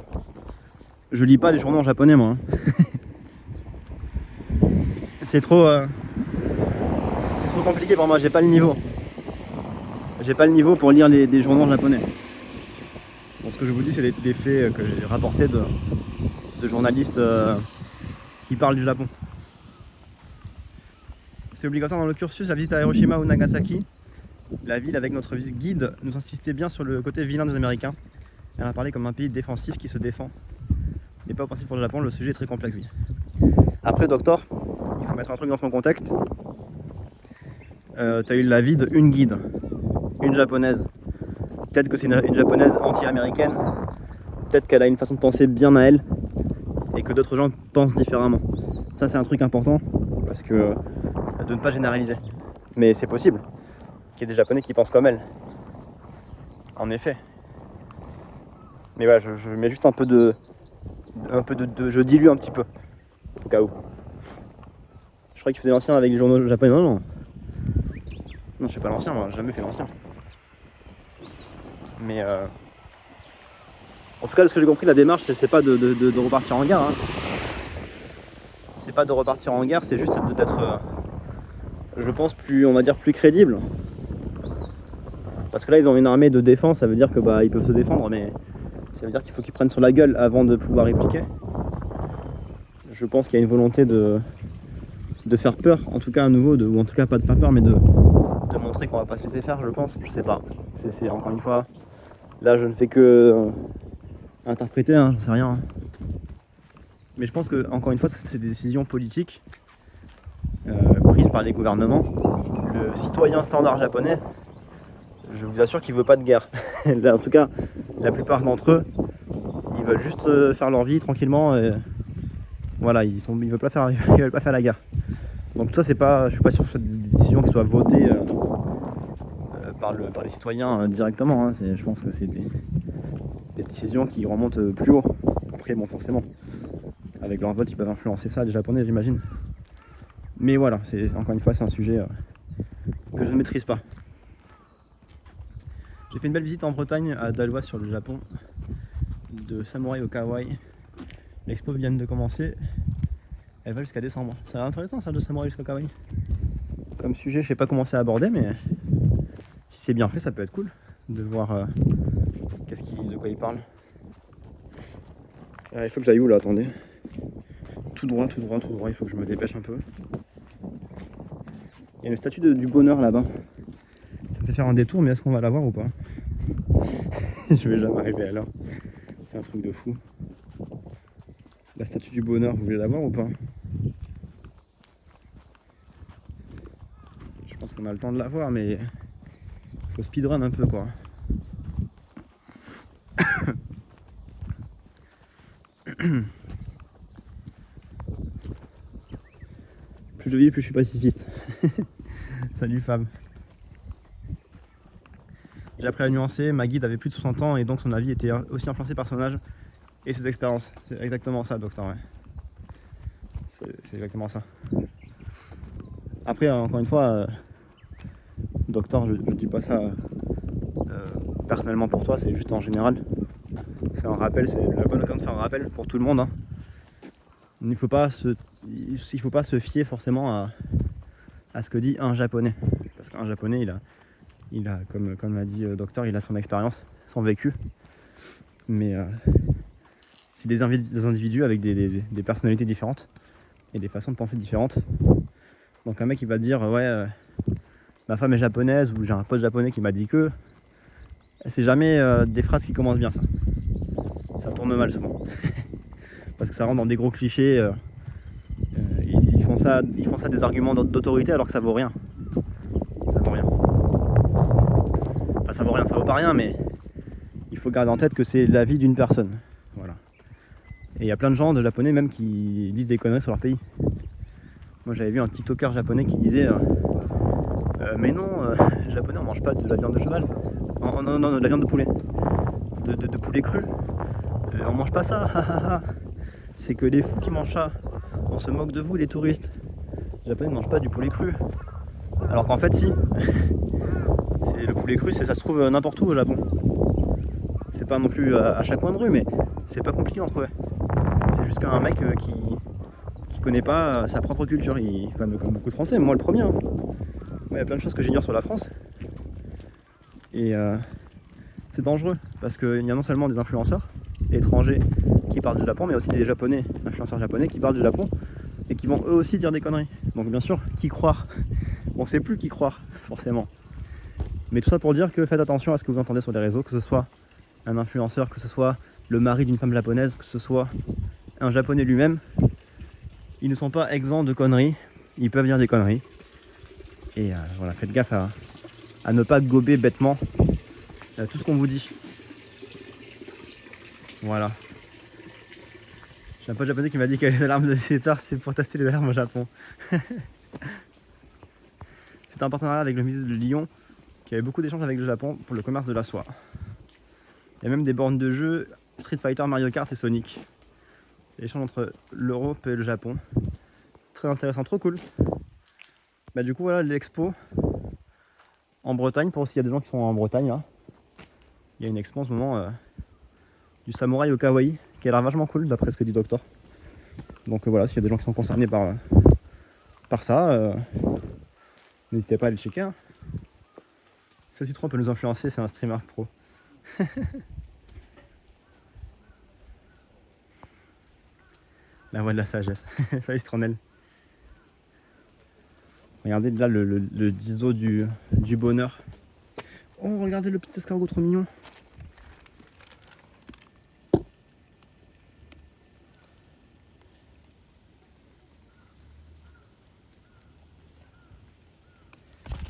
Je lis pas les journaux en japonais, moi, hein. C'est trop compliqué pour moi, j'ai pas le niveau. J'ai pas le niveau pour lire des journaux en japonais. Bon, ce que je vous dis, c'est des faits que j'ai rapportés de journalistes qui parlent du Japon. C'est obligatoire dans le cursus, la visite à Hiroshima ou Nagasaki. La ville, avec notre guide, nous insistait bien sur le côté vilain des Américains. Elle a parlé comme un pays défensif qui se défend. Mais pas possible pour le Japon, le sujet est très complexe, oui. Après, docteur, il faut mettre un truc dans son contexte. Tu as eu l'avis d'une guide, une japonaise. Peut-être que c'est une japonaise anti-américaine. Peut-être qu'elle a une façon de penser bien à elle. Et que d'autres gens pensent différemment. Ça, c'est un truc important. Parce que de ne pas généraliser. Mais c'est possible qu'il y ait des Japonais qui pensent comme elle. En effet. Mais voilà, je mets juste un peu de je dilue un petit peu. Au cas où. Je croyais que tu faisais l'ancien avec les journaux japonais. Non, je suis pas l'ancien, moi, j'ai jamais fait l'ancien. Mais en tout cas, de ce que j'ai compris, la démarche, c'est pas de repartir en guerre, hein. C'est pas de repartir en guerre, c'est juste d'être, je pense, on va dire plus crédible. Parce que là, ils ont une armée de défense, ça veut dire que ils peuvent se défendre, mais ça veut dire qu'il faut qu'ils prennent sur la gueule avant de pouvoir répliquer. Je pense qu'il y a une volonté de faire peur, en tout cas à nouveau, ou en tout cas pas de faire peur, mais de montrer qu'on va pas se laisser faire, je pense. Je sais pas. C'est encore une fois, là je ne fais que interpréter, hein, j'en sais rien. Mais je pense que, encore une fois, c'est des décisions politiques prises par les gouvernements. Le citoyen standard japonais, je vous assure qu'il veut pas de guerre. En tout cas, la plupart d'entre eux, ils veulent juste faire leur vie tranquillement. Et voilà, ils veulent pas faire la guerre. Donc tout ça, je suis pas sûr que ce soit des décisions qui soient votées par les citoyens directement, hein. Je pense que c'est des décisions qui remontent plus haut. Après, bon, forcément, avec leur vote, ils peuvent influencer ça, les Japonais, j'imagine. Mais voilà, encore une fois, c'est un sujet que je ne maîtrise pas. J'ai fait une belle visite en Bretagne, à Dalois sur le Japon, de Samouraï au Kawaii. L'expo vient de commencer, elle va jusqu'à décembre. C'est intéressant ça, de Samouraï jusqu'au Kawaii. Comme sujet, je sais pas comment c'est abordé, mais si c'est bien fait, ça peut être cool de voir de quoi il parle. Il faut que j'aille où là, attendez. Tout droit, tout droit, tout droit, il faut que je me dépêche un peu. Il y a une statue du bonheur là-bas. Ça me fait faire un détour, mais est-ce qu'on va la voir ou pas? Je vais jamais arriver à l'heure. C'est un truc de fou. La statue du bonheur, vous voulez la voir ou pas? Je pense qu'on a le temps de la voir, mais il faut speedrun un peu quoi. Plus je vis, plus je suis pacifiste. Salut Fab. J'ai appris à nuancer, ma guide avait plus de 60 ans et donc son avis était aussi influencé par son âge et ses expériences. C'est exactement ça, docteur. Ouais. C'est exactement ça. Après, encore une fois, docteur, je dis pas ça personnellement pour toi, c'est juste en général. Faire un rappel, c'est la bonne occasion de faire un rappel pour tout le monde. Hein. Il ne faut pas se fier forcément à ce que dit un japonais. Parce qu'un japonais, il a comme l'a dit le docteur, il a son expérience, son vécu. Mais c'est des individus avec des personnalités différentes et des façons de penser différentes. Donc un mec il va te dire ouais ma femme est japonaise ou j'ai un pote japonais qui m'a dit que c'est jamais des phrases qui commencent bien ça. Ça tourne mal souvent. Parce que ça rentre dans des gros clichés. Ils font ça des arguments d'autorité alors que ça vaut rien. Ça vaut rien. Enfin ça vaut rien, ça vaut pas rien mais il faut garder en tête que c'est la vie d'une personne. Voilà. Et il y a plein de gens de japonais même qui disent des conneries sur leur pays. Moi j'avais vu un TikToker japonais qui disait mais non, les japonais on mange pas de la viande de cheval. Non, de la viande de poulet. De poulet cru. On mange pas ça. C'est que les fous qui mangent ça. On se moque de vous les touristes. Les japonais ne mangent pas du poulet cru. Alors qu'en fait si. Le poulet cru, ça se trouve n'importe où au Japon. C'est pas non plus à chaque coin de rue, mais c'est pas compliqué d'en trouver. C'est juste qu'un mec qui connaît pas sa propre culture, comme beaucoup de Français, moi le premier. Hein. Il y a plein de choses que j'ignore sur la France. Et c'est dangereux, parce qu'il y a non seulement des influenceurs étrangers qui parlent du Japon, mais aussi des japonais, influenceurs japonais qui parlent du Japon et qui vont eux aussi dire des conneries. Donc bien sûr, qui croire? On sait plus qui croire, forcément. Mais tout ça pour dire que faites attention à ce que vous entendez sur les réseaux, que ce soit un influenceur, que ce soit le mari d'une femme japonaise, que ce soit un japonais lui-même. Ils ne sont pas exempts de conneries, ils peuvent dire des conneries. Et voilà, faites gaffe à ne pas gober bêtement tout ce qu'on vous dit. Voilà. J'ai un pote japonais qui m'a dit que les alarmes de 17h c'est pour tester les alarmes au Japon. C'est un partenariat avec le musée de Lyon qui avait beaucoup d'échanges avec le Japon pour le commerce de la soie. Il y a même des bornes de jeux Street Fighter, Mario Kart et Sonic. L'échange entre l'Europe et le Japon. Très intéressant, trop cool. Bah du coup voilà l'expo en Bretagne, pour s'il y a des gens qui sont en Bretagne là. Il y a une expo en ce moment du samouraï au kawaii qui a l'air vachement cool d'après ce que dit Docteur. Donc voilà, s'il y a des gens qui sont concernés par ça, n'hésitez pas à aller checker. Hein. Ce citron peut nous influencer, c'est un streamer pro. La voix de la sagesse. Salut Citronnelle. Regardez là le Diso du bonheur. Oh, regardez le petit escargot trop mignon.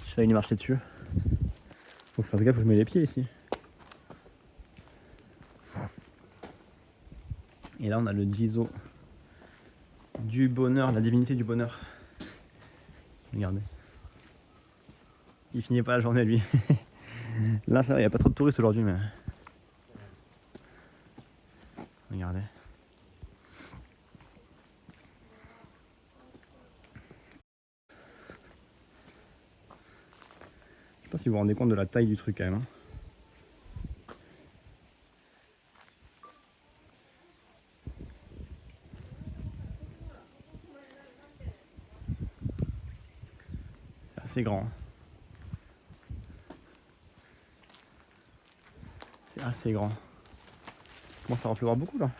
Je vais aller marcher dessus. Faut faire gaffe, je mets les pieds ici. Et là on a le Diso du bonheur, la divinité du bonheur. Regardez. Il finit pas la journée lui. Là ça va, il n'y a pas trop de touristes aujourd'hui mais. Regardez. Je sais pas si vous vous rendez compte de la taille du truc quand même. Hein. C'est assez grand. C'est assez grand. Bon, ça va pleuvoir beaucoup là.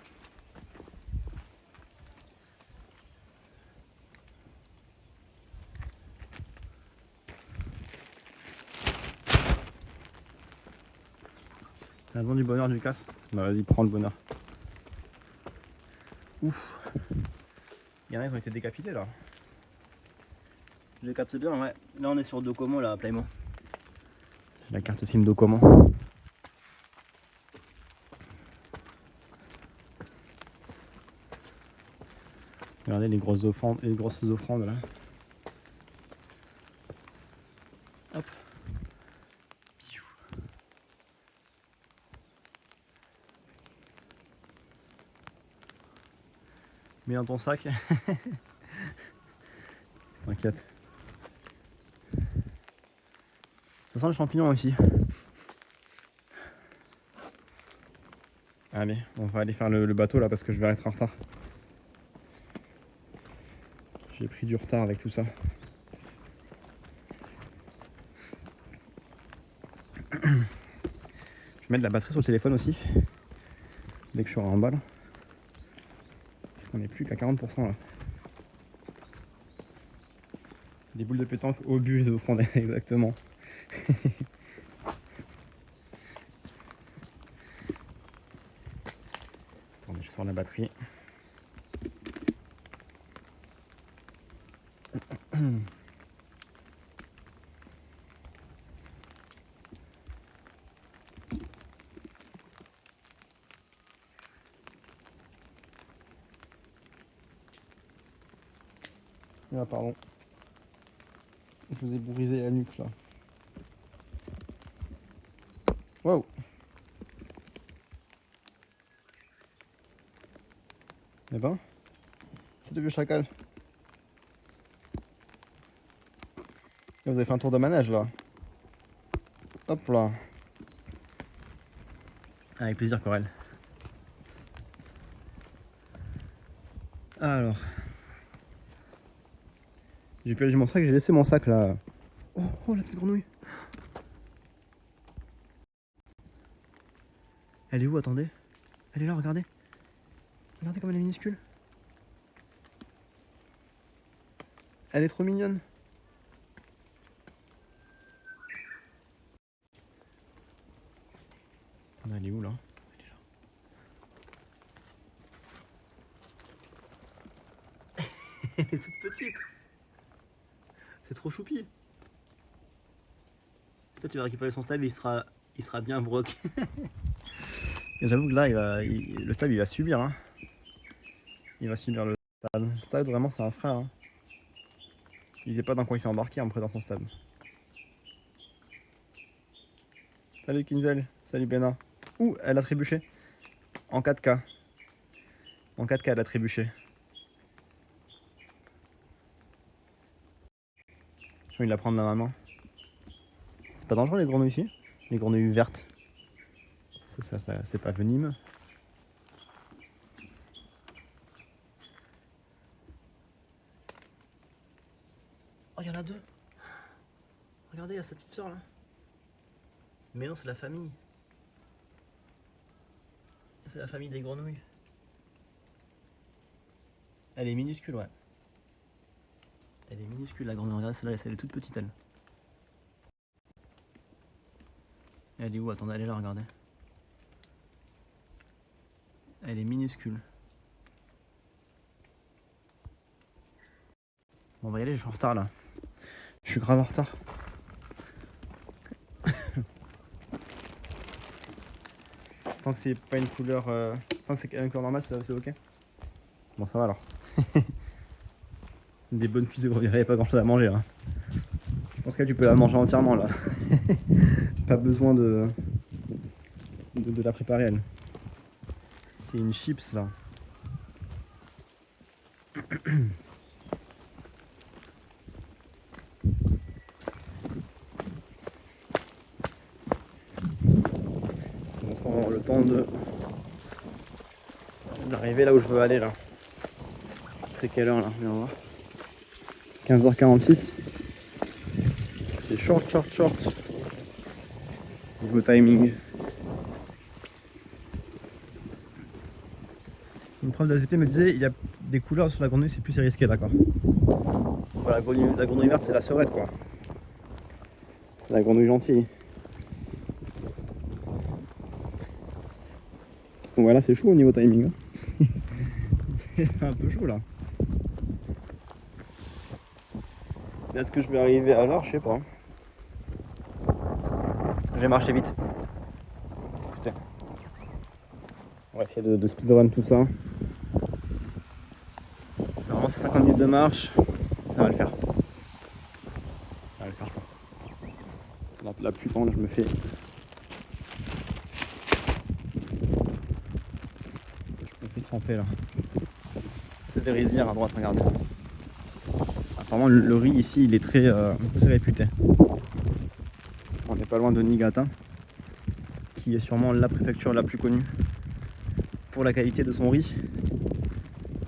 T'as besoin du bonheur, Lucas? Bah vas-y, prends le bonheur. Ouf. Il y en a, ils ont été décapités là. Je capte bien, ouais. Là, on est sur Docomo, là, Playmo. La carte SIM Docomo. Regardez les grosses offrandes là. Hop. Mets dans ton sac. T'inquiète. Ça sent les champignons aussi. Allez, on va aller faire le bateau là parce que je vais être en retard. J'ai pris du retard avec tout ça. Je vais mettre de la batterie sur le téléphone aussi. Dès que je serai en bas là. Parce qu'on n'est plus qu'à 40% là. Des boules de pétanque au but au fond exactement. Attendez, je sors la batterie. Ah pardon. Je vous ai brisé la nuque là. Waouh. Eh ben, c'est le vieux chacal. Là, vous avez fait un tour de manège là. Hop là. Avec plaisir, Corel. Alors. J'ai perdu mon sac, j'ai laissé mon sac là. Oh, oh la petite grenouille. Elle est où? Attendez. Elle est là, regardez. Regardez comme elle est minuscule. Elle est trop mignonne. Elle est où là? Elle est là. Elle est toute petite. C'est trop choupi. Ça, tu vas récupérer son stable, il sera bien broc. J'avoue que là, le stable il va subir. Hein. Il va subir le stable. Le stable, vraiment, c'est un frère. Hein. Il sait pas dans quoi il s'est embarqué en prenant son stable. Salut Kinzel, salut Bena. Ouh, elle a trébuché. En 4K. En 4K, elle a trébuché. J'ai envie de la prendre dans ma main. C'est pas dangereux les grenouilles ici? Les grenouilles vertes. Ça c'est pas venimeux. Oh, il y en a deux. Regardez, il y a sa petite soeur là. Mais non, c'est la famille. C'est la famille des grenouilles. Elle est minuscule, ouais. Elle est minuscule la grenouille. Regardez, celle-là, elle est toute petite, elle. Elle est où? Attendez, elle est là, regardez. Elle est minuscule. Bon, on va y aller, je suis en retard là. Je suis grave en retard. Tant que c'est pas une couleur. Tant que c'est une couleur normale, c'est ok. Bon, ça va alors. Des bonnes cuisses de grenouille, il n'y avait pas grand chose à manger là. Je pense que tu peux la manger entièrement là. Pas besoin de la préparer elle. C'est une chips là. On se prend le temps d'arriver là où je veux aller là. C'est quelle heure là? Viens voir. 15h46. C'est short. Niveau timing. Une prof d'SVT me disait il y a des couleurs sur la grenouille, c'est plus risqué, d'accord. Voilà, la grenouille verte c'est la serette quoi. C'est la grenouille gentille. Bon voilà, c'est chaud au niveau timing. Hein. C'est un peu chaud là. Est-ce que je vais arriver à l'heure? Je sais pas. Je vais marcher vite. Écoutez. On va essayer de speedrun tout ça. Normalement c'est 50 minutes de marche. Ça va le faire. Ça va le faire je pense. La pluie pendant je me fais. Je me fais tremper là. C'est des rizières à droite, regardez. Apparemment le riz ici il est très réputé. On n'est pas loin de Niigata, qui est sûrement la préfecture la plus connue pour la qualité de son riz,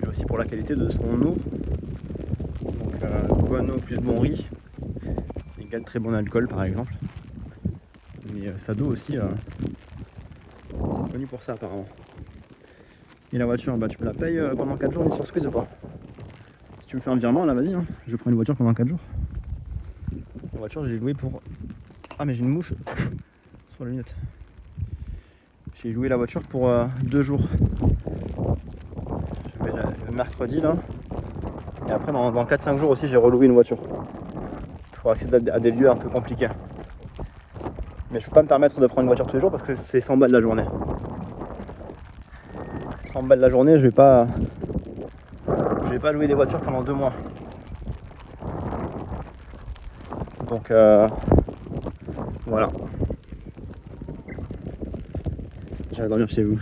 mais aussi pour la qualité de son eau. Donc bonne eau plus bon riz égale très bon alcool par exemple. Mais Sado aussi, c'est connu pour ça apparemment. Et la voiture, bah tu me la payes pendant 4 jours, ni sur Squeeze ou pas? Si tu me fais un virement là, vas-y, hein. Je prends une voiture pendant 4 jours. La voiture, je l'ai louée pour... Ah mais j'ai une mouche sur la lunette. J'ai loué la voiture pour 2 jours. Je vais le mercredi là. Et après dans 4-5 jours aussi j'ai reloué une voiture. Il faut accéder à des lieux un peu compliqués. Mais je peux pas me permettre de prendre une voiture tous les jours parce que c'est 100 balles la journée. 100 balles la journée, je vais pas louer des voitures pendant 2 mois. Donc voilà. J'irai dormir chez vous.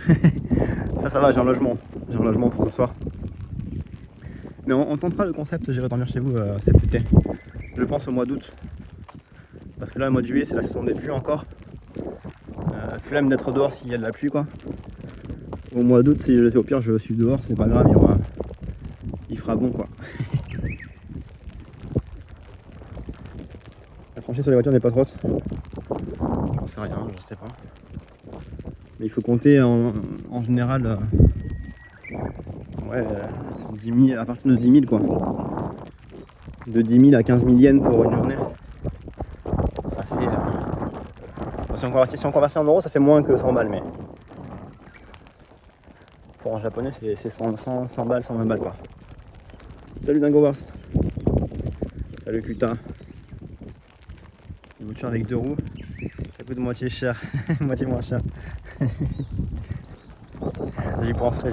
ça va, j'ai un logement. J'ai un logement pour ce soir. Mais on tentera le concept, j'irai dormir chez vous cet été. Je pense au mois d'août. Parce que là, le mois de juillet, c'est la saison des pluies encore. Flemme d'être dehors s'il y a de la pluie quoi. Au mois d'août, si au pire je suis dehors, c'est pas grave, il fera bon quoi. La franchise sur les voitures n'est pas trop haute. J'en sais rien, je sais pas. Mais il faut compter en général 10 000, à partir de 10 000 quoi. De 10 000 à 15 000 yens pour une journée. Ça fait... si on convertit en euros, ça fait moins que 100 balles. Mais pour en japonais, c'est 100 balles, 120 balles quoi. Salut Dingo Wars. Salut Kuta. Une voiture avec 2 roues, ça coûte moitié cher, moitié moins cher. J'y penserai.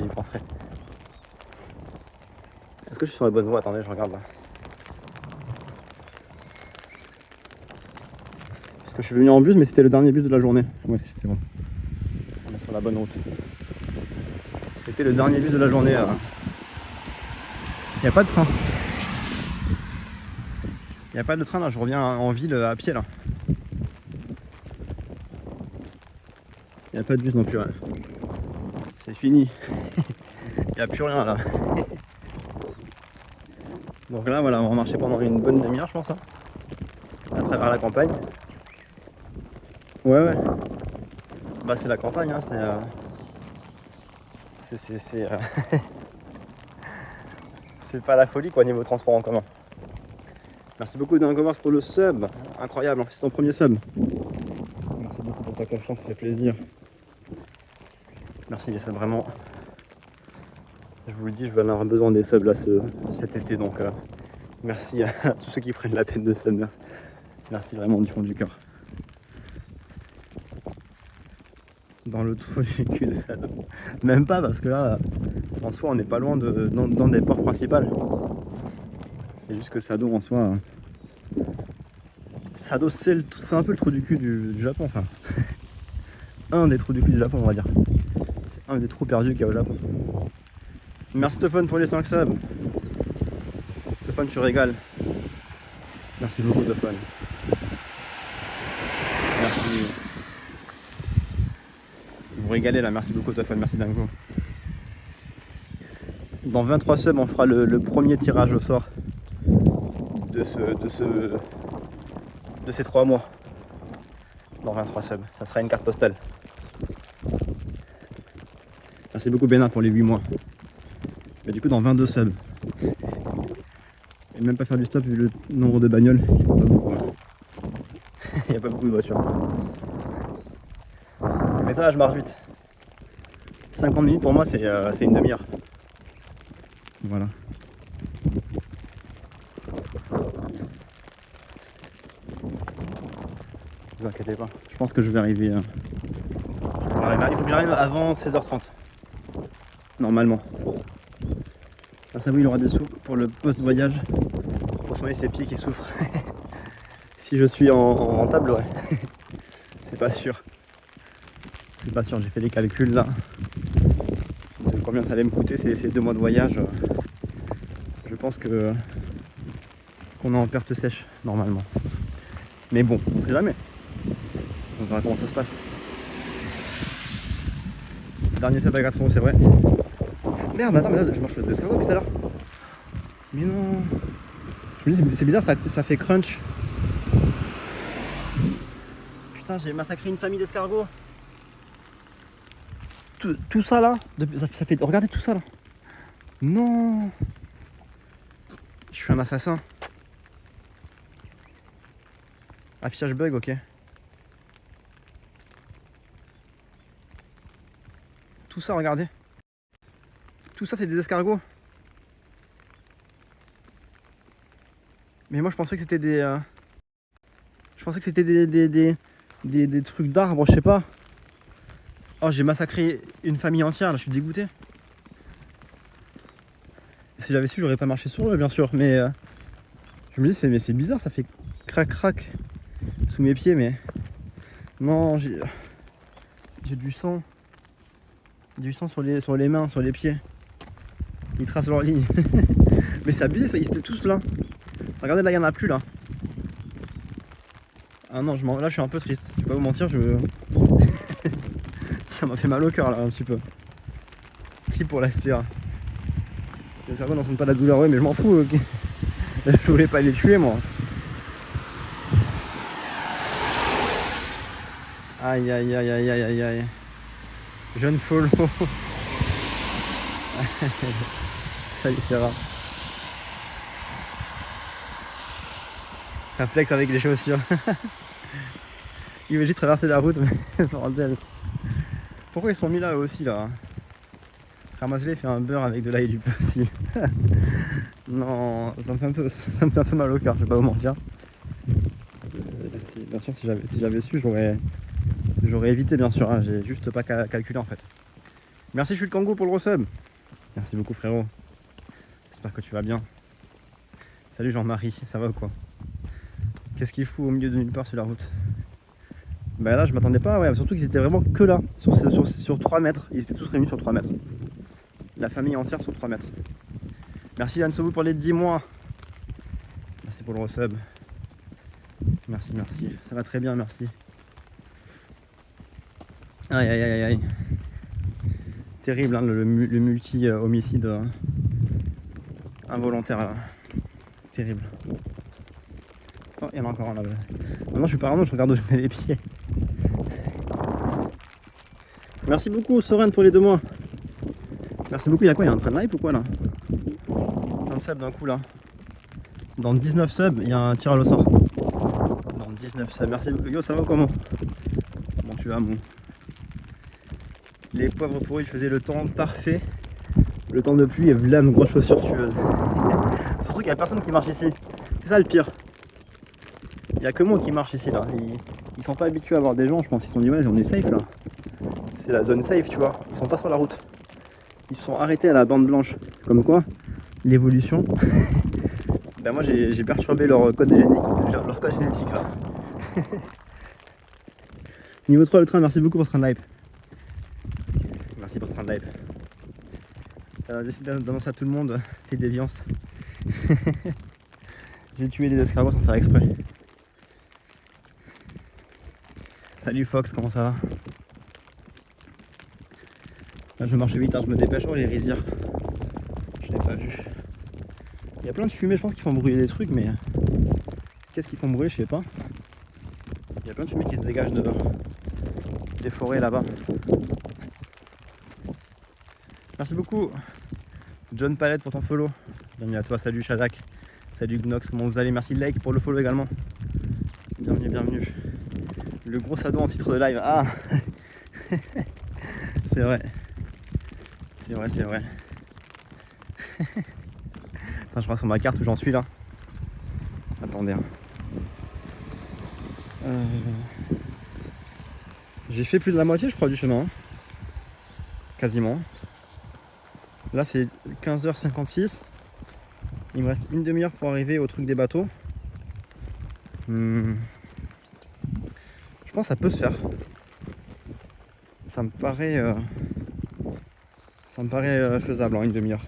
Est-ce que je suis sur la bonne voie? Attendez, je regarde là. Parce que je suis venu en bus, mais c'était le dernier bus de la journée. Ouais, c'est bon. On est sur la bonne route. C'était le dernier bus de la journée. Il n'y a pas de train. Il n'y a pas de train là, je reviens en ville à pied là. Il n'y a pas de bus non plus. Ouais. C'est fini. Il n'y a plus rien là. Donc là voilà, on va marcher pendant une bonne demi-heure je pense. Hein, à travers la campagne. Ouais. Bah c'est la campagne, hein, c'est pas la folie quoi niveau transport en commun. Merci beaucoup d'Ingovars pour le sub. Incroyable, c'est ton premier sub. Merci beaucoup pour ta confiance, ça fait plaisir. Merci les subs, vraiment. Je vous le dis, je vais en avoir besoin des subs là cet été, donc merci à tous ceux qui prennent la peine de sub. Merci vraiment du fond du cœur. Dans le trou du cul de Sado. Même pas parce que là, en soi, on n'est pas loin dans des ports principales. C'est juste que Sado en soi. Sado c'est un peu le trou du cul du Japon, enfin. Un des trous du cul du Japon, on va dire. C'est Un des trous perdus qu'il y a au Japon. Merci Tophon pour les 5 subs. Tophon, tu régales. Merci beaucoup Tophon. Merci. Vous régalez là, merci beaucoup Tophon, merci Dingo. Dans 23 subs, on fera le premier tirage au sort de ces 3 mois. Dans 23 subs, ça sera une carte postale. Merci beaucoup Bénin pour les 8 mois. Mais du coup dans 22 subs. Et même pas faire du stop vu le nombre de bagnoles. Il n'y a pas beaucoup de voitures. Mais ça va, je marche vite. 50 minutes pour moi c'est une demi-heure. Voilà. Ne vous inquiétez pas. Je pense que je vais arriver. Il faut que j'arrive avant 16h30. Normalement. Grâce à vous, il aura des sous pour le post-voyage. Pour soigner ses pieds qui souffrent. Si je suis en table, ouais. C'est pas sûr. C'est pas sûr, j'ai fait les calculs là. De combien ça allait me coûter ces 2 mois de voyage. Je pense que qu'on est en perte sèche normalement. Mais bon, on sait jamais. On verra comment ça se passe. Dernier sub à 4 €, c'est vrai. Merde, attends, mais là je mange des escargots depuis tout à l'heure. Mais non. Je me dis, c'est bizarre, ça fait crunch. Putain, j'ai massacré une famille d'escargots. Tout ça là, ça fait. Regardez tout ça là. Non. Je suis un assassin. Affichage bug, ok. Tout ça, regardez. Tout ça, c'est des escargots. Mais moi, je pensais que c'était des... Je pensais que c'était des trucs d'arbres, je sais pas. Oh, j'ai massacré une famille entière, là, je suis dégoûté. Si j'avais su, j'aurais pas marché sur eux, bien sûr. Mais je me dis, mais c'est bizarre, ça fait crac-crac sous mes pieds, mais... Non, j'ai du sang. Du sang sur les mains, sur les pieds. Ils tracent leur ligne. Mais c'est abusé, ils étaient tous là. Regardez, là, il n'y en a plus, là. Ah non, là, je suis un peu triste. Je vais pas vous mentir, ça m'a fait mal au cœur, là, un petit peu. Qui pour l'aspire. Les cerveaux n'en sont pas la douleur, ouais, mais je m'en fous. Okay. Je voulais pas les tuer, moi. Aïe, aïe, aïe, aïe, aïe, aïe. Jeune follow. Salut, c'est rare. Ça flex avec les chaussures. Il veut juste traverser la route, mais bordel. Pourquoi ils sont mis là eux aussi là? Ramasse-les, fait un beurre avec de l'ail et du persil. Non, ça me fait un peu mal au cœur, je vais pas vous mentir. Bien sûr, si j'avais su, j'aurais évité, bien sûr. Hein, j'ai juste pas calculé en fait. Merci, je suis le Kangoo pour le resub. Merci beaucoup, frérot. J'espère que tu vas bien. Salut Jean-Marie, ça va ou quoi? Qu'est-ce qu'il fout au milieu de nulle part sur la route? Bah là, je m'attendais pas, ouais, surtout qu'ils étaient vraiment que là, sur 3 mètres. Ils étaient tous réunis sur 3 mètres. La famille entière sur 3 mètres. Merci Yann Sobou pour les 10 mois. Merci pour le resub. Merci, merci. Ça va très bien, merci. Aïe, aïe, aïe, aïe. Terrible, hein, le multi-homicide involontaire, là. Terrible. Oh, il y en a encore un là. Maintenant, je suis parano, je regarde où je mets les pieds. Merci beaucoup, Soren, pour les 2 mois. Merci beaucoup. Il y a quoi? Il y a un train live ou quoi là? Un sub d'un coup là. Dans 19 subs, il y a un tirage au sort. Dans 19 subs. Merci beaucoup. Yo, ça va comment? Comment tu vas, mon? Les poivres pourris, je faisais le temps parfait. Le temps de pluie et vlam, grosse chaussure tueuse. Surtout qu'il n'y a personne qui marche ici. C'est ça le pire. Il n'y a que moi qui marche ici là. Ils sont pas habitués à voir des gens, je pense. Ils se sont dit, ouais, on est safe là. C'est la zone safe, tu vois. Ils sont pas sur la route. Ils sont arrêtés à la bande blanche. Comme quoi, l'évolution. Ben moi j'ai perturbé leur code génétique là. Niveau 3 le train, merci beaucoup pour ce train live. Merci pour ce train fin de live. T'as décidé d'annoncer à tout le monde tes déviances. J'ai tué des escargots sans faire exprès. Salut Fox, comment ça va? Là je marche vite, hein, je me dépêche. Oh les rizières. Je l'ai pas vu. Il y a plein de fumées, je pense qu'ils font brûler des trucs, mais qu'est-ce qu'ils font brûler, je sais pas. Il y a plein de fumées qui se dégagent des forêts là-bas. Merci beaucoup John Palette pour ton follow. Bienvenue à toi, salut Shadak, salut Gnox, comment vous allez? Merci Lake pour le follow également. Bienvenue, bienvenue. Le gros sado en titre de live. Ah c'est vrai. C'est vrai, c'est vrai. Attends, je vois sur ma carte où j'en suis là. Attendez. Hein. J'ai fait plus de la moitié je crois du chemin. Hein. Quasiment. Là c'est 15h56. Il me reste une demi-heure pour arriver au truc des bateaux. Je pense que ça peut se faire. Ça me paraît faisable en une demi-heure.